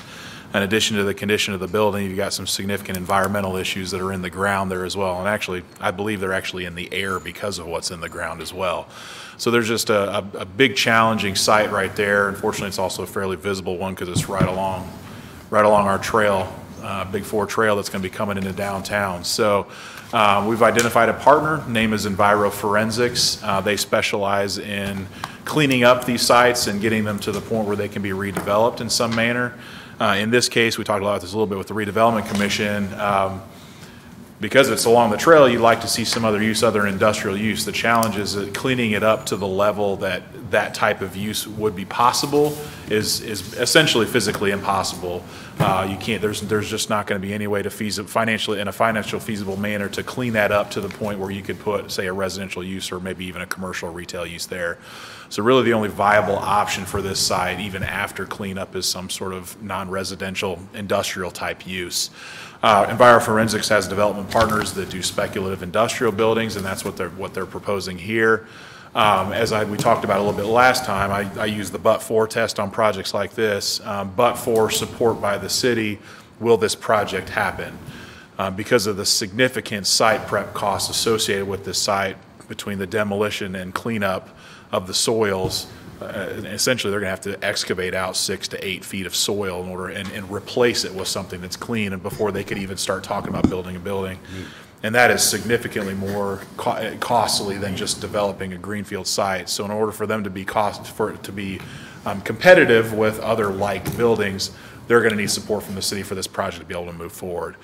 In addition to the condition of the building, you've got some significant environmental issues that are in the ground there as well. And actually, I believe they're actually in the air because of what's in the ground as well. So there's just a big challenging site right there. Unfortunately, it's also a fairly visible one because it's right along our trail, Big 4 trail that's going to be coming into downtown. So we've identified a partner. Name is Enviro Forensics. They specialize in cleaning up these sites and getting them to the point where they can be redeveloped in some manner. In this case, we talked about this a little bit with the Redevelopment Commission. because it's along the trail, you'd like to see some other use, other industrial use. The challenge is that cleaning it up to the level that that type of use would be possible is essentially physically impossible. You can't. There's just not going to be any way to financially feasible manner to clean that up to the point where you could put, say, a residential use or maybe even a commercial retail use there. So really, the only viable option for this site, even after cleanup, is some sort of non-residential industrial type use. Enviroforensics has development partners that do speculative industrial buildings, and that's what they're proposing here. We talked about a little bit last time, I use the but-for test on projects like this. But for support by the city, will this project happen? Because of the significant site prep costs associated with this site, between the demolition and cleanup of the soils, essentially they're going to have to excavate out 6 to 8 feet of soil in order and replace it with something that's clean, and before they could even start talking about building a building. And that is significantly more costly than just developing a greenfield site. So in order for them to be competitive with other like buildings, they're going to need support from the city for this project to be able to move forward.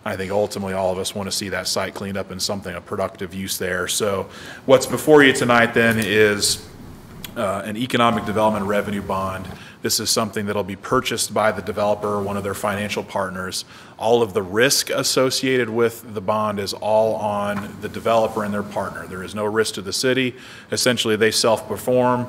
I think ultimately all of us want to see that site cleaned up and something of productive use there. So what's before you tonight then is an economic development revenue bond. This is something that'll be purchased by the developer or one of their financial partners. All of the risk associated with the bond is all on the developer and their partner. There is no risk to the city. Essentially, they self-perform,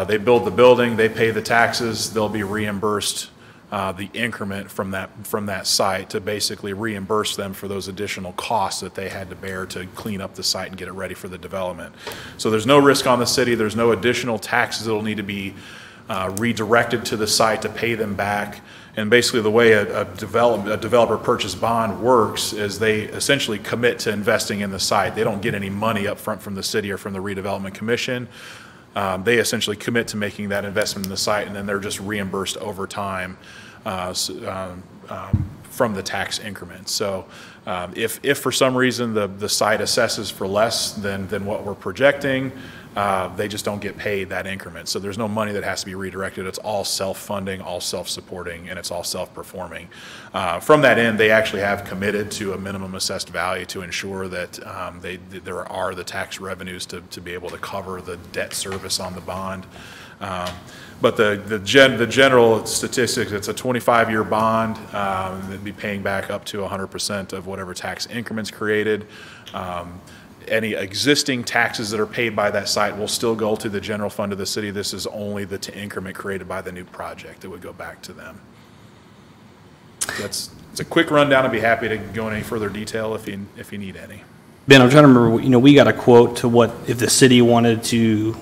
they build the building, they pay the taxes, they'll be reimbursed the increment from that site to basically reimburse them for those additional costs that they had to bear to clean up the site and get it ready for the development. So there's no risk on the city. There's no additional taxes that will need to be redirected to the site to pay them back. And basically the way a developer purchase bond works is they essentially commit to investing in the site. They don't get any money up front from the city or from the redevelopment commission. They essentially commit to making that investment in the site, and then they're just reimbursed over time from the tax increment. So if for some reason the site assesses for less than what we're projecting, they just don't get paid that increment. So there's no money that has to be redirected. It's all self-funding, all self-supporting, and it's all self-performing. From that end, they actually have committed to a minimum assessed value to ensure that there are the tax revenues to be able to cover the debt service on the bond. But the general statistics, it's a 25-year bond. They'd be paying back up to 100% of whatever tax increments created. Any existing taxes that are paid by that site will still go to the general fund of the city. This is only the increment created by the new project that would go back to them. It's a quick rundown. I'd be happy to go into any further detail if you need any. Ben, I'm trying to remember, we got a quote to what if the city wanted to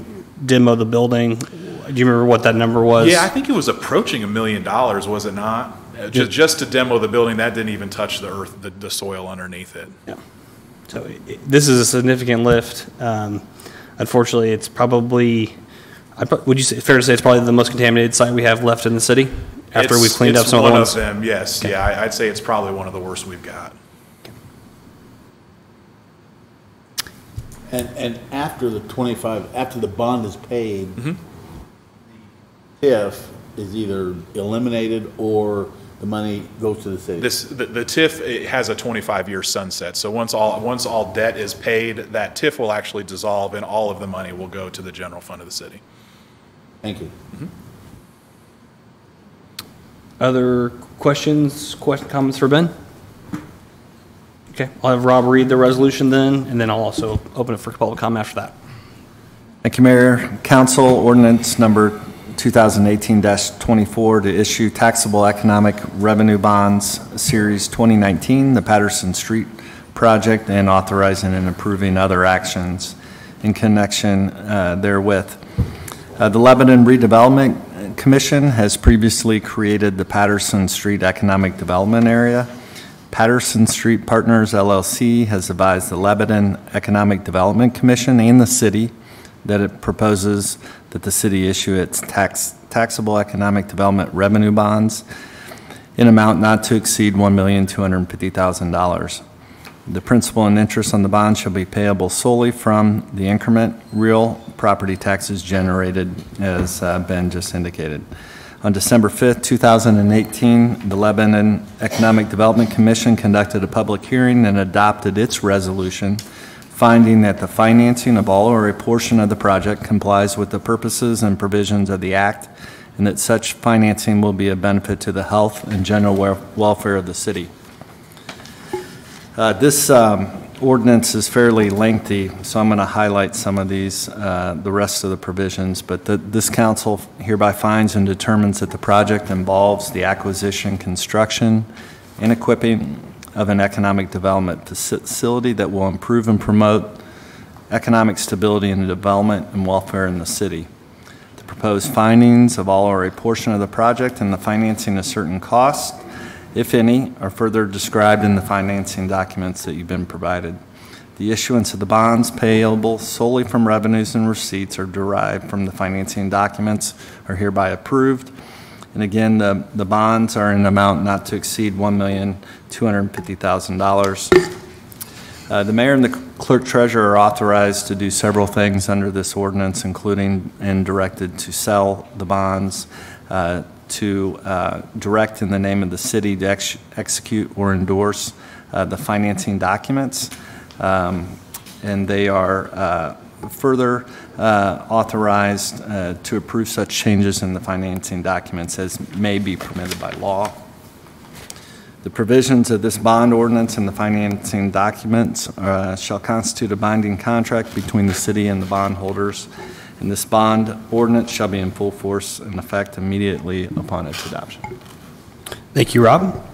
demo the building. Do you remember what that number was? Yeah, I think it was approaching $1 million, was it not? Just to demo the building, that didn't even touch the earth, the soil underneath it. Yeah. So this is a significant lift. Unfortunately, it's probably, would you say, fair to say it's probably the most contaminated site we have left in the city after we've cleaned up some of the ones? It's one of them, yes. Okay. Yeah, I'd say it's probably one of the worst we've got. And after the bond is paid, TIF is either eliminated or the money goes to the city. The TIF has a 25-year sunset. So once all debt is paid, that TIF will actually dissolve, and all of the money will go to the general fund of the city. Thank you. Other questions, comments for Ben? Okay, I'll have Rob read the resolution then, and then I'll also open it for public comment after that. Thank you, Mayor. Council, ordinance number 2018-24 to issue taxable economic revenue bonds, Series 2019, the Patterson Street project, and authorizing and approving other actions in connection therewith. The Lebanon Redevelopment Commission has previously created the Patterson Street Economic Development Area. Patterson Street Partners, LLC has advised the Lebanon Economic Development Commission and the city that it proposes that the city issue its taxable economic development revenue bonds in amount not to exceed $1,250,000. The principal and interest on the bond shall be payable solely from the increment real property taxes generated, as Ben just indicated. On December 5th, 2018, the Lebanon Economic Development Commission conducted a public hearing and adopted its resolution finding that the financing of all or a portion of the project complies with the purposes and provisions of the Act, and that such financing will be a benefit to the health and general welfare of the city. This ordinance is fairly lengthy, so I'm going to highlight some of these, the rest of the provisions, but this council hereby finds and determines that the project involves the acquisition, construction, and equipping of an economic development facility that will improve and promote economic stability and development and welfare in the city. The proposed findings of all or a portion of the project and the financing of certain costs, if any, are further described in the financing documents that you've been provided. The issuance of the bonds payable solely from revenues and receipts are derived from the financing documents are hereby approved. And again, the bonds are in an amount not to exceed $1,250,000. The mayor and the clerk treasurer are authorized to do several things under this ordinance, including and directed to sell the bonds, to direct in the name of the city to execute or endorse the financing documents. And they are further authorized to approve such changes in the financing documents as may be permitted by law. The provisions of this bond ordinance and the financing documents shall constitute a binding contract between the city and the bondholders, and this bond ordinance shall be in full force and effect immediately upon its adoption. Thank you, Rob.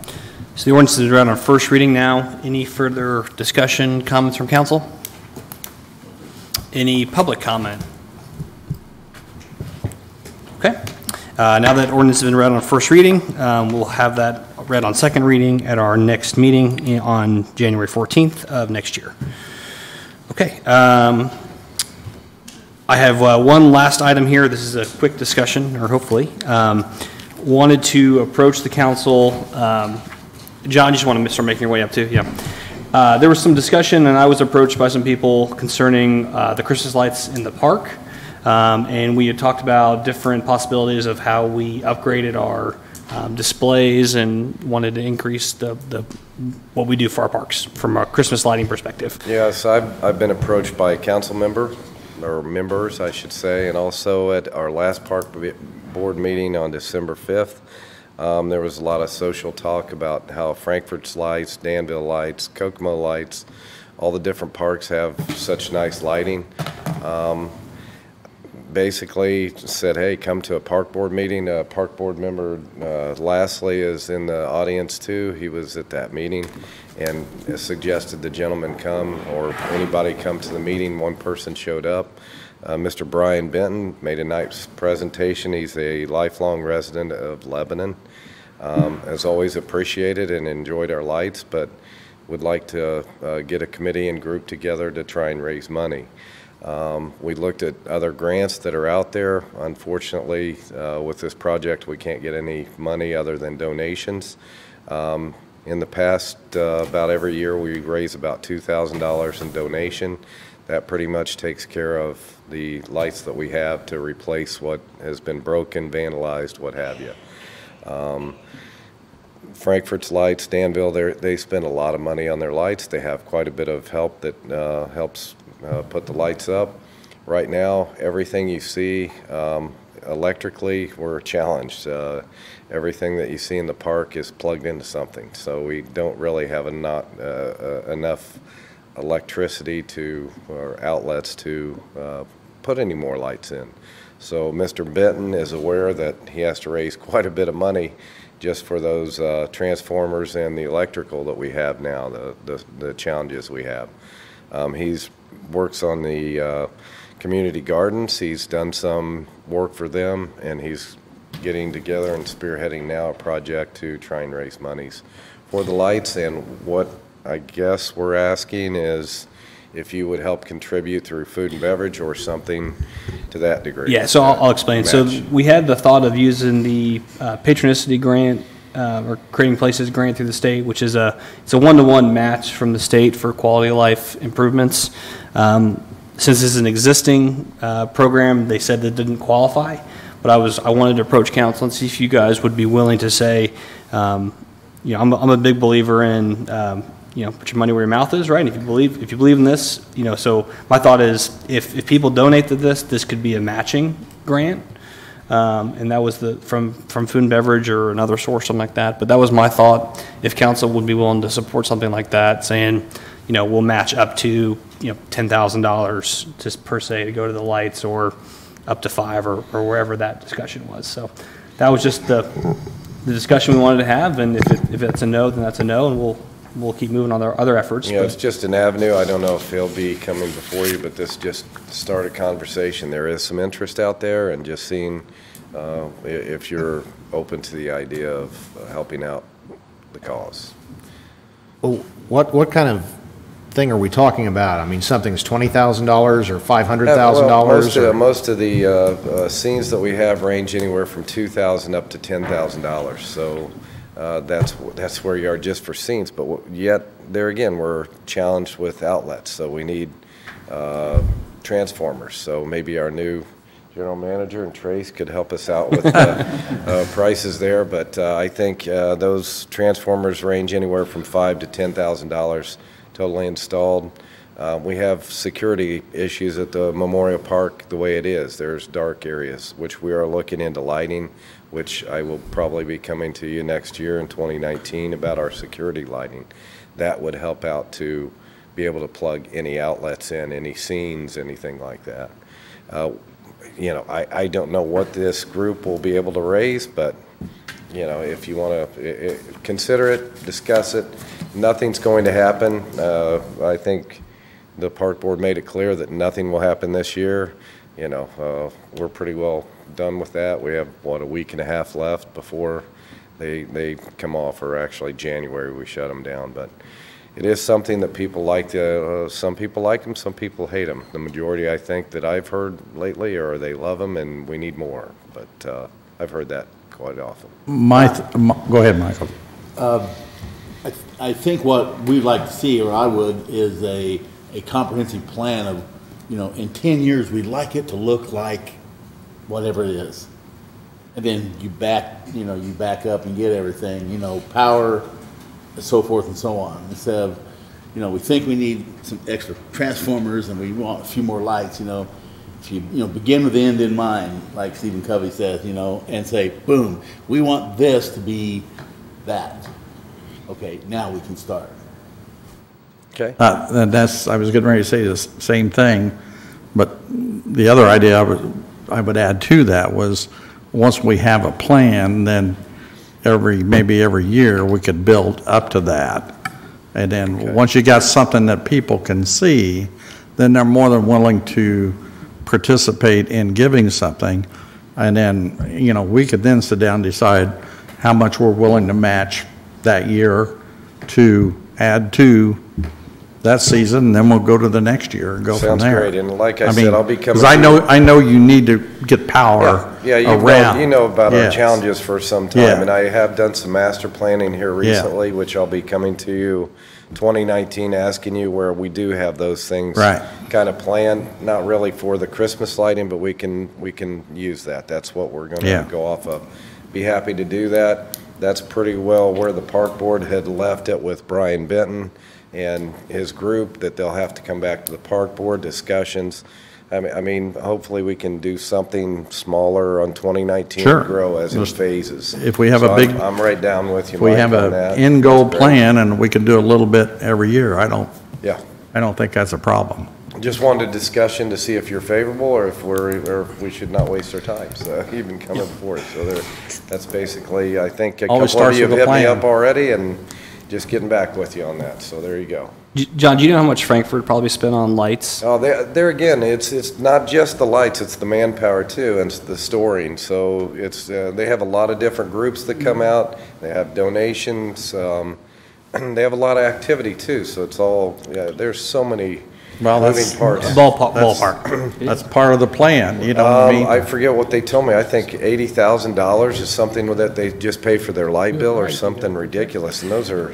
So the ordinance is around on first reading now. Any further discussion, comments from council? Any public comment? Okay. Now that ordinance has been read on first reading, we'll have that read on second reading at our next meeting on January 14th of next year. Okay. I have one last item here. This is a quick discussion, or hopefully. Wanted to approach the council. John, you just want to start making your way up too? Yeah. There was some discussion, and I was approached by some people concerning the Christmas lights in the park. And we had talked about different possibilities of how we upgraded our displays and wanted to increase what we do for our parks from a Christmas lighting perspective. Yes, I've been approached by a council member, or members, I should say, and also at our last park board meeting on December 5th. There was a lot of social talk about how Frankfurt's lights, Danville lights, Kokomo lights, all the different parks have such nice lighting. Basically said, hey, come to a park board meeting. A park board member, Lastly, is in the audience too. He was at that meeting and suggested the gentleman come, or anybody come to the meeting. One person showed up. Mr. Brian Benton made a nice presentation. He's a lifelong resident of Lebanon. As always, appreciated and enjoyed our lights, but would like to get a committee and group together to try and raise money. We looked at other grants that are out there. Unfortunately, with this project, we can't get any money other than donations. In the past, about every year, we raise about $2,000 in donation. That pretty much takes care of the lights that we have to replace what has been broken, vandalized, what have you. Frankfurt's lights, Danville, they spend a lot of money on their lights. They have quite a bit of help that helps put the lights up. Right now, everything you see electrically, we're challenged. Everything that you see in the park is plugged into something, so we don't really have enough electricity or outlets to put any more lights in. So Mr. Benton is aware that he has to raise quite a bit of money just for those transformers and the electrical that we have now, the challenges we have. He's works on the community gardens. He's done some work for them, and he's getting together and spearheading now a project to try and raise monies for the lights. And what I guess we're asking is if you would help contribute through food and beverage or something to that degree. Yeah, so I'll explain. Match. So we had the thought of using the patronicity grant or Creating Places grant through the state, which is it's a one-to-one match from the state for quality of life improvements. Since this is an existing program, they said that didn't qualify. But but I wanted to approach council and see if you guys would be willing to say, I'm a big believer in, put your money where your mouth is, right? And if you believe in this, so my thought is if people donate to this could be a matching grant. And that was from food and beverage or another source, something like that. But that was my thought, if council would be willing to support something like that, saying, we'll match up to, $10,000 just per se to go to the lights, or up to $5,000 or wherever that discussion was. So that was just the discussion we wanted to have. And if it's a no, then that's a no, and we'll keep moving on our other efforts. It's just an avenue. I don't know if he'll be coming before you, but this just started a conversation. There is some interest out there, and just seeing if you're open to the idea of helping out the cause. Well, what kind of thing are we talking about? I mean, something's $20,000 or $500,000? Well, most of the scenes that we have range anywhere from $2,000 up to $10,000. So that's where you are just for scenes. But yet, there again, we're challenged with outlets. So we need transformers. So maybe our new general manager and Trace could help us out with prices there. But I think those transformers range anywhere from $5,000 to $10,000 totally installed. We have security issues at the Memorial Park the way it is. There's dark areas, which we are looking into lighting, which I will probably be coming to you next year in 2019 about our security lighting. That would help out to be able to plug any outlets in, any scenes, anything like that. I don't know what this group will be able to raise, but if you want to consider it, discuss it, nothing's going to happen. I think the park board made it clear that nothing will happen this year. We're pretty well done with that. We have, a week and a half left before they come off, or actually January we shut them down. But it is something that people like. Some people like them, some people hate them. The majority, I think, that I've heard lately, are they love them and we need more. But I've heard that quite often. Go ahead, Michael. I think what we'd like to see, or I would, is a comprehensive plan of, in 10 years, we'd like it to look like whatever it is. And then you back up and get everything, power, and so forth and so on. Instead of, we think we need some extra transformers and we want a few more lights, if you, begin with the end in mind, like Stephen Covey says, and say, boom, we want this to be that. Okay, now we can start. Okay. I was getting ready to say the same thing, but the other idea I would add to that was, once we have a plan, then maybe every year we could build up to that. And then once you got something that people can see, then they're more than willing to participate in giving something. And then, we could then sit down and decide how much we're willing to match that year to add to that season, and then we'll go to the next year and go from there. Sounds great, and like I said, I'll be coming. Because I know you need to get power around. You know about our challenges for some time, and I have done some master planning here recently, which I'll be coming to you 2019, asking you where we do have those things kind of planned, not really for the Christmas lighting, but we can use that. That's what we're going to go off of. Be happy to do that. That's pretty well where the park board had left it with Brian Benton and his group, that they'll have to come back to the park board discussions. I mean, hopefully we can do something smaller on 2019 and grow as in phases. If we have I'm right down with you, if we have an end goal plan and we can do a little bit every year, I don't think that's a problem. Just wanted a discussion to see if you're favorable, or if we should not waste our time, so even coming forward. So that's basically, I think a couple of you have hit me up already, and just getting back with you on that. So there you go. John, do you know how much Frankfurt probably spent on lights? Oh, there again, it's not just the lights; it's the manpower too, and it's the storing. So it's they have a lot of different groups that come out. They have donations. They have a lot of activity too. So it's all there's so many. Well, that's ballpark. That's part of the plan. You know what I mean? I forget what they told me. I think $80,000 is something that they just pay for their light bill or something ridiculous. And those are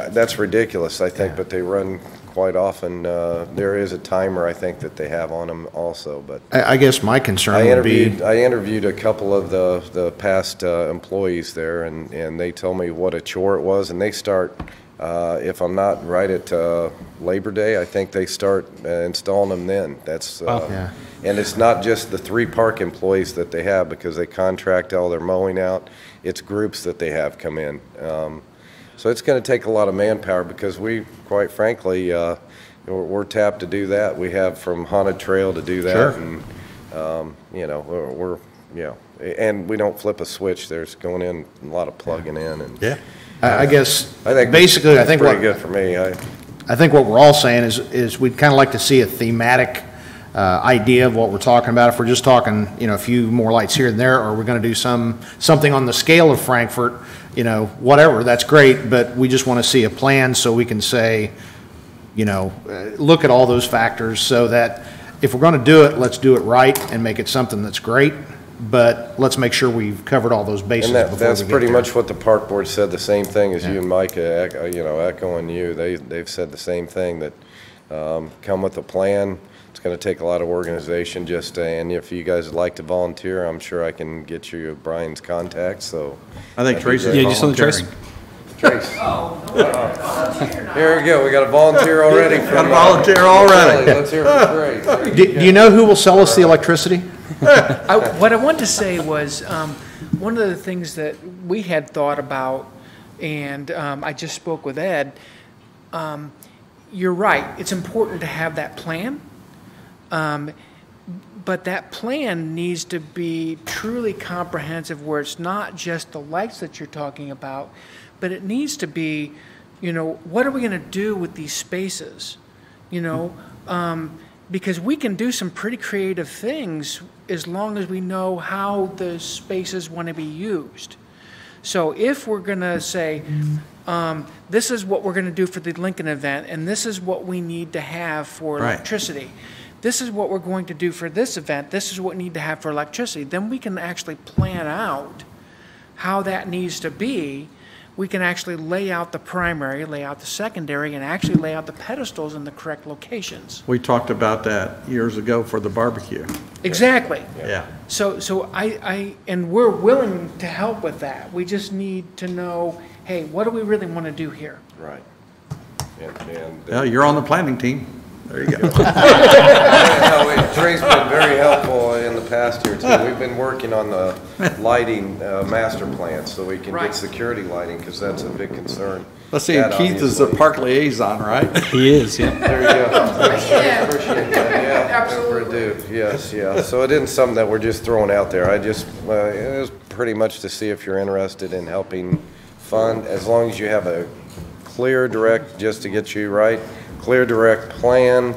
that's ridiculous, I think. But they run quite often, there is a timer, I think, that they have on them also, but. I guess my concern would be. I interviewed a couple of the past employees there, and they told me what a chore it was, and they start, if I'm not right at Labor Day, I think they start installing them then. That's, Yeah. and it's not just the 3 park employees that they have, because they contract all their mowing out. It's groups that they have come in. So it's going to take a lot of manpower, because we, quite frankly, we're tapped to do that. We have from Haunted Trail to do that. Sure. And, you know, we're and we don't flip a switch. There's going in a lot of plugging in. And Yeah. I guess, I think basically, I it's think pretty what, good for me. I think what we're all saying is we'd kind of like to see a thematic idea of what we're talking about. If we're just talking, you know, a few more lights here and there, or we're going to do something on the scale of Frankfurt, you know, whatever, that's great, but we just want to see a plan so we can say, you know, look at all those factors so that if we're going to do it, let's do it right and make it something that's great, but let's make sure we've covered all those bases And before that's we get pretty there. much what the park board said, the same thing as you and Mike, you know, echoing you. They've said the same thing, that come with a plan. It's going to take a lot of organization, and if you guys would like to volunteer, I'm sure I can get you Brian's contact, so. I think Tracy. Yeah, you send Trace. Trace. Here we go, we got a volunteer already. Got a volunteer already. Let's hear from Trace. Do you know who will sell us the electricity? What I wanted to say was, one of the things that we had thought about, and I just spoke with Ed, you're right, it's important to have that plan, but that plan needs to be truly comprehensive, where it's not just the lights that you're talking about, but it needs to be, you know, what are we going to do with these spaces, you know? Because we can do some pretty creative things as long as we know how the spaces want to be used. So if we're going to say, this is what we're going to do for the Lincoln event, and this is what we need to have for electricity, this is what we're going to do for this event, this is what we need to have for electricity, then we can actually plan out how that needs to be. We can actually lay out the primary, lay out the secondary, and actually lay out the pedestals in the correct locations. We talked about that years ago for the barbecue. Exactly. Yeah. So and we're willing to help with that. We just need to know, hey, what do we really want to do here? Right. Yeah, you're on the planning team. There you go. Trey's been very helpful in the past year, too. We've been working on the lighting master plan, so we can get security lighting, because that's a big concern. Let's see, Keith is the park liaison, right? He is, yeah. There you go. Appreciate that, yeah. Absolutely. Yes, yeah. So it isn't something that we're just throwing out there. It was pretty much to see if you're interested in helping fund, as long as you have a clear, direct, just to get you right, clear, direct plan,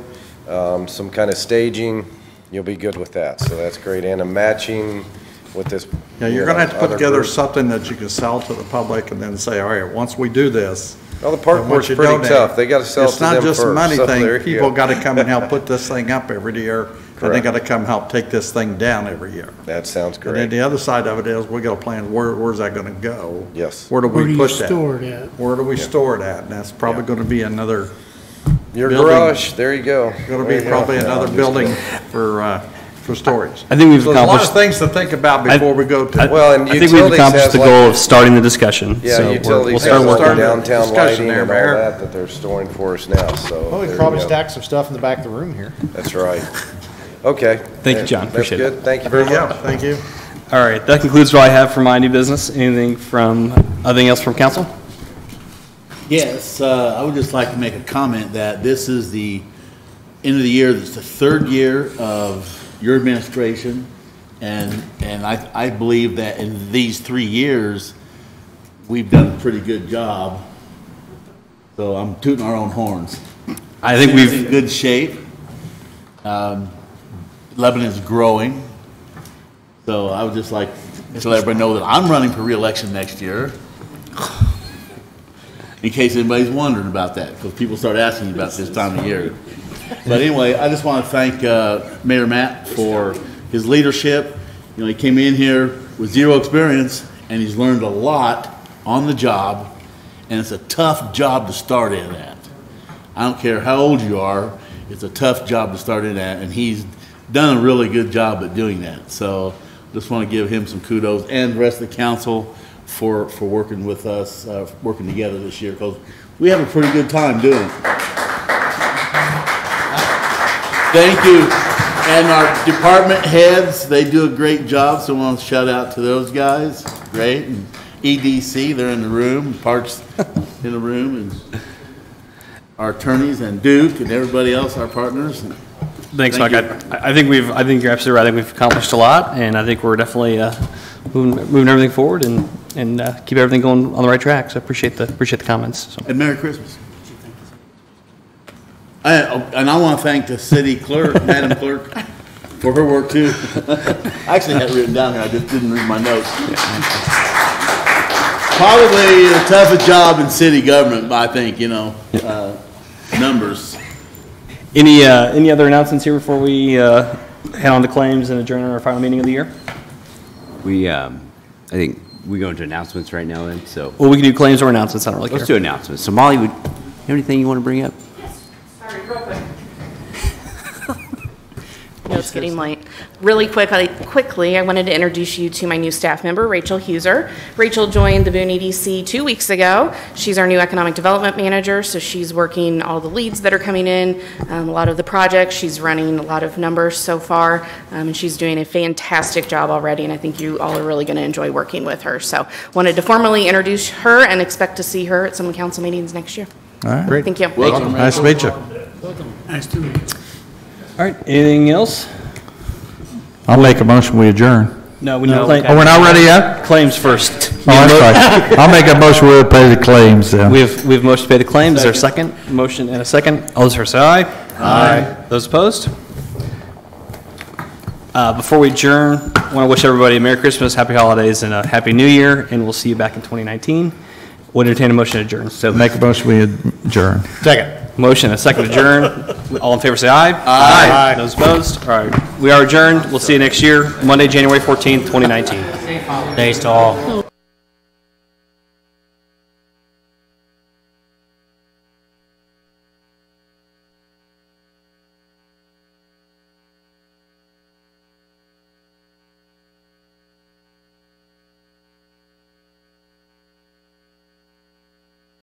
some kind of staging, you'll be good with that. So that's great. And a matching with this. Yeah, you're going to have to put together something that you can sell to the public and then say, all right, once we do this. Well, the park board's pretty tough. They got to sell to them first. It's not just a money So thing. People got to come and help put this thing up every year. And they got to come help take this thing down every year. That sounds great. And then the other side of it is we got to plan where's that going to go? Yes. Where do we push that? Where do you store it at? Where do we store it at? And that's probably going to be another Your building. garage, there you go. Going to be probably another building for storage. I think we've So accomplished. there's a lot of things to think about before we go to. I think we've accomplished the goal of starting the discussion. Yeah, So utilities we'll start have working. like downtown discussion lighting there, and all Mayor. that they're storing for us now, so. Well, we there could you probably go. stack some stuff in the back of the room here. That's right. Okay. Thank you, John. Appreciate it. That's good. Thank you very much. Thank you. All right, that concludes what I have for my new business. Anything else from council? Yes, I would just like to make a comment that this is the end of the year, this is the third year of your administration, and I believe that in these 3 years, we've done a pretty good job. So I'm tooting our own horns. I think City's we've in good shape. Lebanon is growing. So I would just like to let everybody know that I'm running for re-election next year. In case anybody's wondering about that, because people start asking about this time of year. But anyway, I just want to thank Mayor Matt for his leadership. You know, he came in here with zero experience, and he's learned a lot on the job, and it's a tough job to start in at. I don't care how old you are, it's a tough job to start in at, and he's done a really good job at doing that. So just want to give him some kudos, and the rest of the council for working with us, working together this year, because we have a pretty good time doing it. Thank you. And our department heads, they do a great job, so I want to shout out to those guys. Great. And EDC, they're in the room, Parks in the room, and our attorneys and Duke and everybody else, our partners. Thanks, Mike. I think you're absolutely right. I think we've accomplished a lot, and I think we're definitely moving everything forward and keep everything going on the right track. So I appreciate the comments. So. And Merry Christmas. And I want to thank the city clerk, Madam Clerk, for her work too. I actually had it written down here. I just didn't read my notes. Probably the toughest job in city government, I think, numbers. Any other announcements here before we head on to claims and adjourn our final meeting of the year? I think we go into announcements right now then, so. Well, we can do claims or announcements, I don't really care. Let's do announcements. So Molly, you have anything you want to bring up? Sorry, real quick. No, it's getting late. Really quickly, I wanted to introduce you to my new staff member, Rachel Huser. Rachel joined the Boone EDC 2 weeks ago. She's our new economic development manager, so she's working all the leads that are coming in, a lot of the projects. She's running a lot of numbers so far, and she's doing a fantastic job already, and I think you all are really going to enjoy working with her. So wanted to formally introduce her and expect to see her at some council meetings next year. All right. Great. Thank you. Welcome. Nice to meet you. Welcome. Nice to meet you. All right, anything else? I'll make a motion, we adjourn. No, we need claims. Oh, we're not ready yet? Claims first. Oh, that's fine. I'll make a motion, we'll pay the claims then. We have motion to pay the claims. Is there a second? Motion and a second. All those for say aye. Aye. Those opposed? Before we adjourn, I want to wish everybody a Merry Christmas, Happy Holidays, and a Happy New Year, and we'll see you back in 2019. We'll entertain a motion to adjourn. So make a motion, we adjourn. Second. Motion and a second to adjourn. All in favor say aye. Aye. Those opposed? All right. We are adjourned. We'll see you next year, Monday, January 14th, 2019. Days to all.